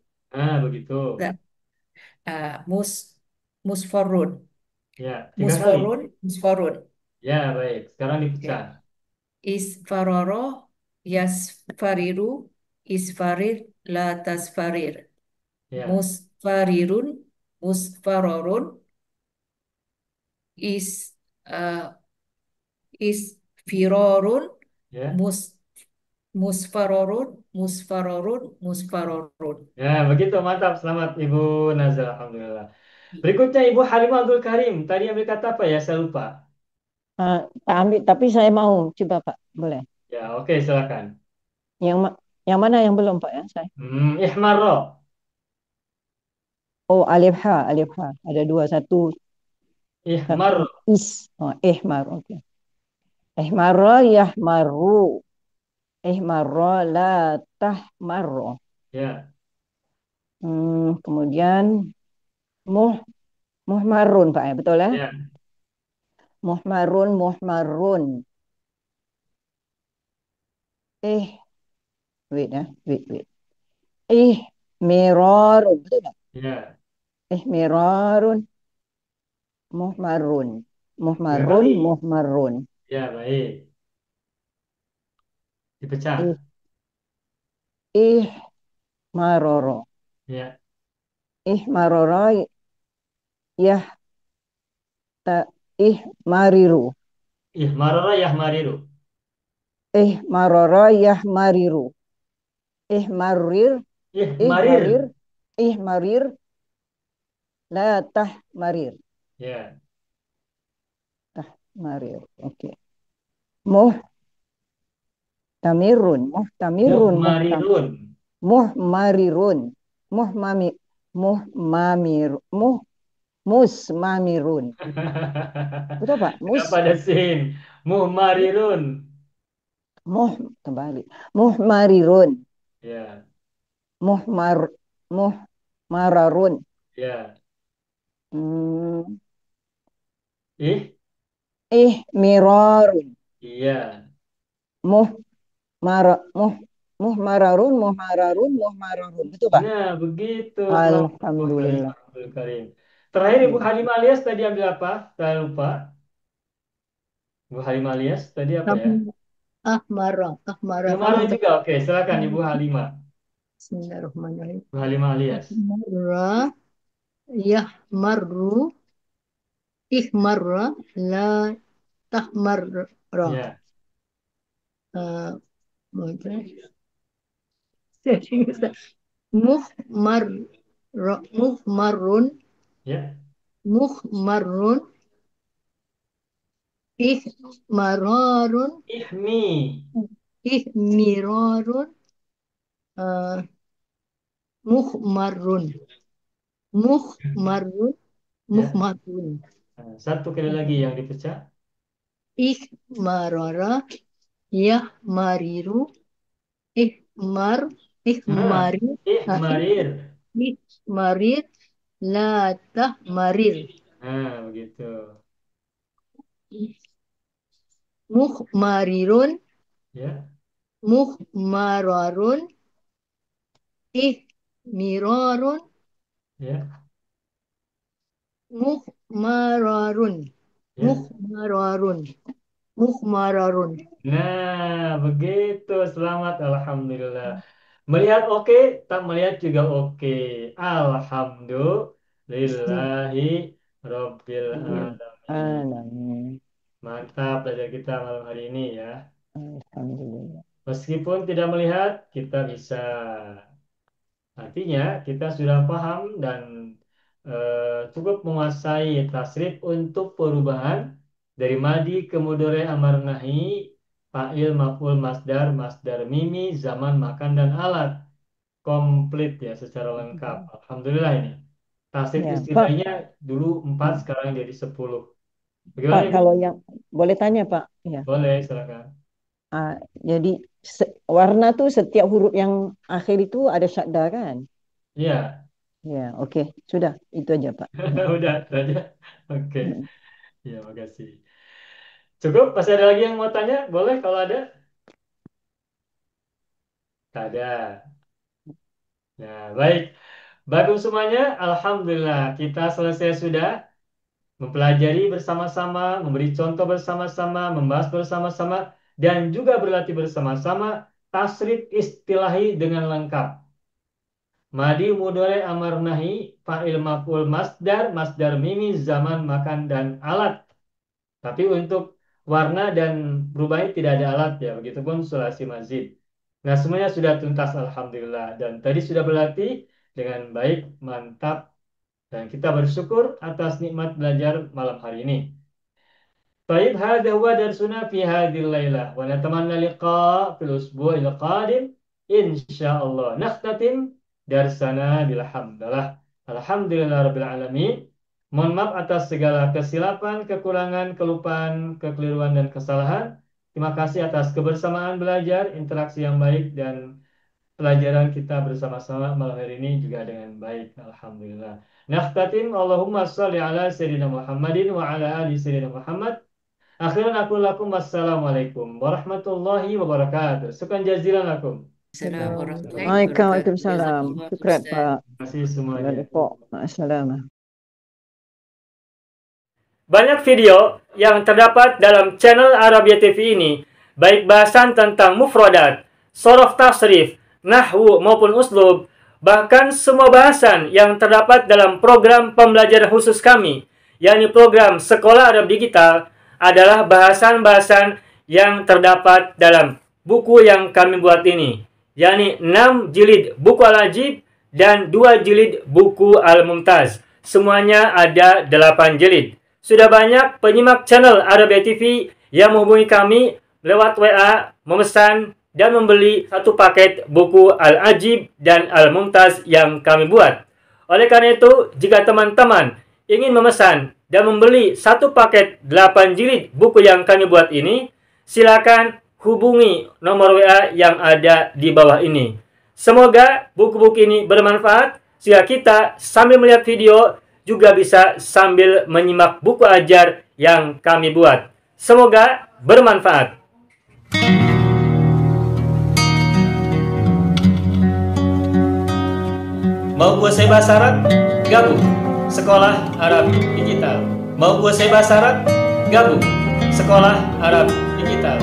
Begitu. Mus, Musfarrun, Ya, 3 kali. Musfarrun, Musfarrun. Ya, baik. Sekarang Ya. dipecah. Isfaroro, Yasfariru, Isfarir, la tasfarir. Ya, Musfarirun, Musfarorun, is uh, isfirorun, ya. mus musfarorun, musfarorun, musfarorun. Ya, begitu. Mantap. Selamat Ibu Nazar. Alhamdulillah. Berikutnya Ibu Halimah Abdul Karim. Tadi ambil kata apa ya? Saya lupa. Tak ambil, tapi saya mau coba Pak, boleh. Ya, oke, silakan. Yang mana yang belum Pak ya saya? Ihmarro. Oh, alif ha, alif ha. Ada dua, satu Ihmar. is. Oh, ihmar, oke. Ihmarro yahmaru. Ihmarro la tahmarro. Ya. Kemudian muh muhmarun Pak ya, betul ya? Ya. Muhmarun, muhmarun. Eh, wait ya, wait. Mirarun, betul nggak? Ya. Mirarun, muhmarun. Muhmarun, Baik. muhmarun. Ya, baik. Dipecah. Ih, ih, maroro. Ya. Maroro, yah, ta, mariru. Ihmarara yahmariru. Maroro, yah, mariru. Marir, marir, Ihmarir. marir, la tah marir. Ya. Marir, oke. Muh, tamirun, Muhmarirun. muhmarirun, muhmami, muhmamir, musmamirun. Betul Pak? Kenapa ada sin? Muhmarirun. Muh, kembali. Muhmarirun, Ya. muhmar, muhmararun. Ya. Hmm, Ih. mirarun, Iya. muhmara, muhmararun. Betul Pak? Nah, begitu. Selamat Ibu Halimah Alhamdulillah. Abdul Karim. Terakhir Ibu Halimah Alias tadi ambil apa? Saya lupa. Ibu Halimah Alias tadi apa ya? Ahmara Ihmara itu juga. Oke, silakan Ibu Halimah. Bismillahirrahmanirrahim. Ibu Halimah Alias. Ahmara yahmaru ihmarra la tahmarra. Ya. Uh, muhmar muhmarun Ya. muhmarun ihmararun Ihmi. ihmirarun uh, muhmarun muhmarun Ya. muhmarun Nah, satu kali lagi yang dipecah. ihmarara yahmariru ihmar Nah, ihmari ihmarir. ihmarir la tahmarir Nah, begitu. muhmarirun Ya. muhmararun ihmirarun Ya. muhmararun Ya. muhmararun muhmararun. Nah, begitu. Selamat. Alhamdulillah. Melihat oke, tak melihat juga oke. Alhamdulillahi Rabbil Alamin. Alamin. Mantap belajar kita malam hari ini ya. Alhamdulillah. Meskipun tidak melihat, kita bisa. Artinya kita sudah paham dan cukup menguasai tasrif untuk perubahan dari madi ke mudhari amar nahi, fa'il, maf'ul, masdar, masdar mimi, zaman, makan dan alat. Komplit ya secara lengkap. Alhamdulillah ini. Tasrif Ya, Pak, istilahnya dulu 4, sekarang jadi 10. Bagaimana Pak, Ibu? kalau yang boleh tanya Pak, ya. Boleh, silakan. Jadi warna tuh setiap huruf yang akhir itu ada syadda kan? Iya, Ya, oke, sudah itu aja Pak. Ya. udah itu aja. Oke, ya makasih. Cukup? Masih ada lagi yang mau tanya? Boleh kalau ada? Tak ada. Nah, baik. Bagus semuanya. Alhamdulillah. Kita selesai sudah mempelajari bersama-sama, memberi contoh bersama-sama, membahas bersama-sama, dan juga berlatih bersama-sama tasrif istilahi dengan lengkap. Madi, mudhari, amar, nahi, fa'il, maf'ul, masdar, masdar mimi, zaman, makan, dan alat. Tapi untuk warna dan berubahnya tidak ada alat ya, begitupun sulasi mazid. Nah, semuanya sudah tuntas Alhamdulillah. Dan tadi sudah berlatih dengan baik, mantap. Dan kita bersyukur atas nikmat belajar malam hari ini. طيب هذا هو درسنا في هذه الليلة ونتمنى اللقاء في الأسبوع القادم إن شاء الله نختتم درسنا بالحمد لله الحمد لله رب العالمين. Mohon maaf atas segala kesilapan, kekurangan, kelupaan, kekeliruan, dan kesalahan. Terima kasih atas kebersamaan belajar, interaksi yang baik, dan pelajaran kita bersama-sama malam hari ini juga dengan baik. Alhamdulillah. Nakhtatim Allahumma sholli ala sayyidina Muhammadin wa ala ali sayyidina Muhammad. Akhiran aku lakum wassalamualaikum warahmatullahi wabarakatuh. Syukran jazilan lakum. Assalamualaikum warahmatullahi wabarakatuh. Waalaikumsalam. Jazakallah Syukran Ustaz. Pak. Terima kasih semuanya. Assalamualaikum. Banyak video yang terdapat dalam channel Arabia TV ini, baik bahasan tentang mufradat, sorof tasrif, nahwu maupun uslub, bahkan semua bahasan yang terdapat dalam program pembelajaran khusus kami, yakni program Sekolah Arab Digital, adalah bahasan-bahasan yang terdapat dalam buku yang kami buat ini, yakni 6 jilid buku Al-Ajib dan 2 jilid buku Al-Mumtaz. Semuanya ada 8 jilid. Sudah banyak penyimak channel Arabia TV yang menghubungi kami lewat WA, memesan dan membeli satu paket buku Al-Ajib dan Al-Mumtaz yang kami buat. Oleh karena itu, jika teman-teman ingin memesan dan membeli satu paket 8 jilid buku yang kami buat ini, silakan hubungi nomor WA yang ada di bawah ini. Semoga buku-buku ini bermanfaat sehingga kita sambil melihat video juga bisa sambil menyimak buku ajar yang kami buat. Semoga bermanfaat. Mau kuasai bahasa Arab? Gabung Sekolah Arab Digital. Mau kuasai bahasa Arab? Gabung Sekolah Arab Digital.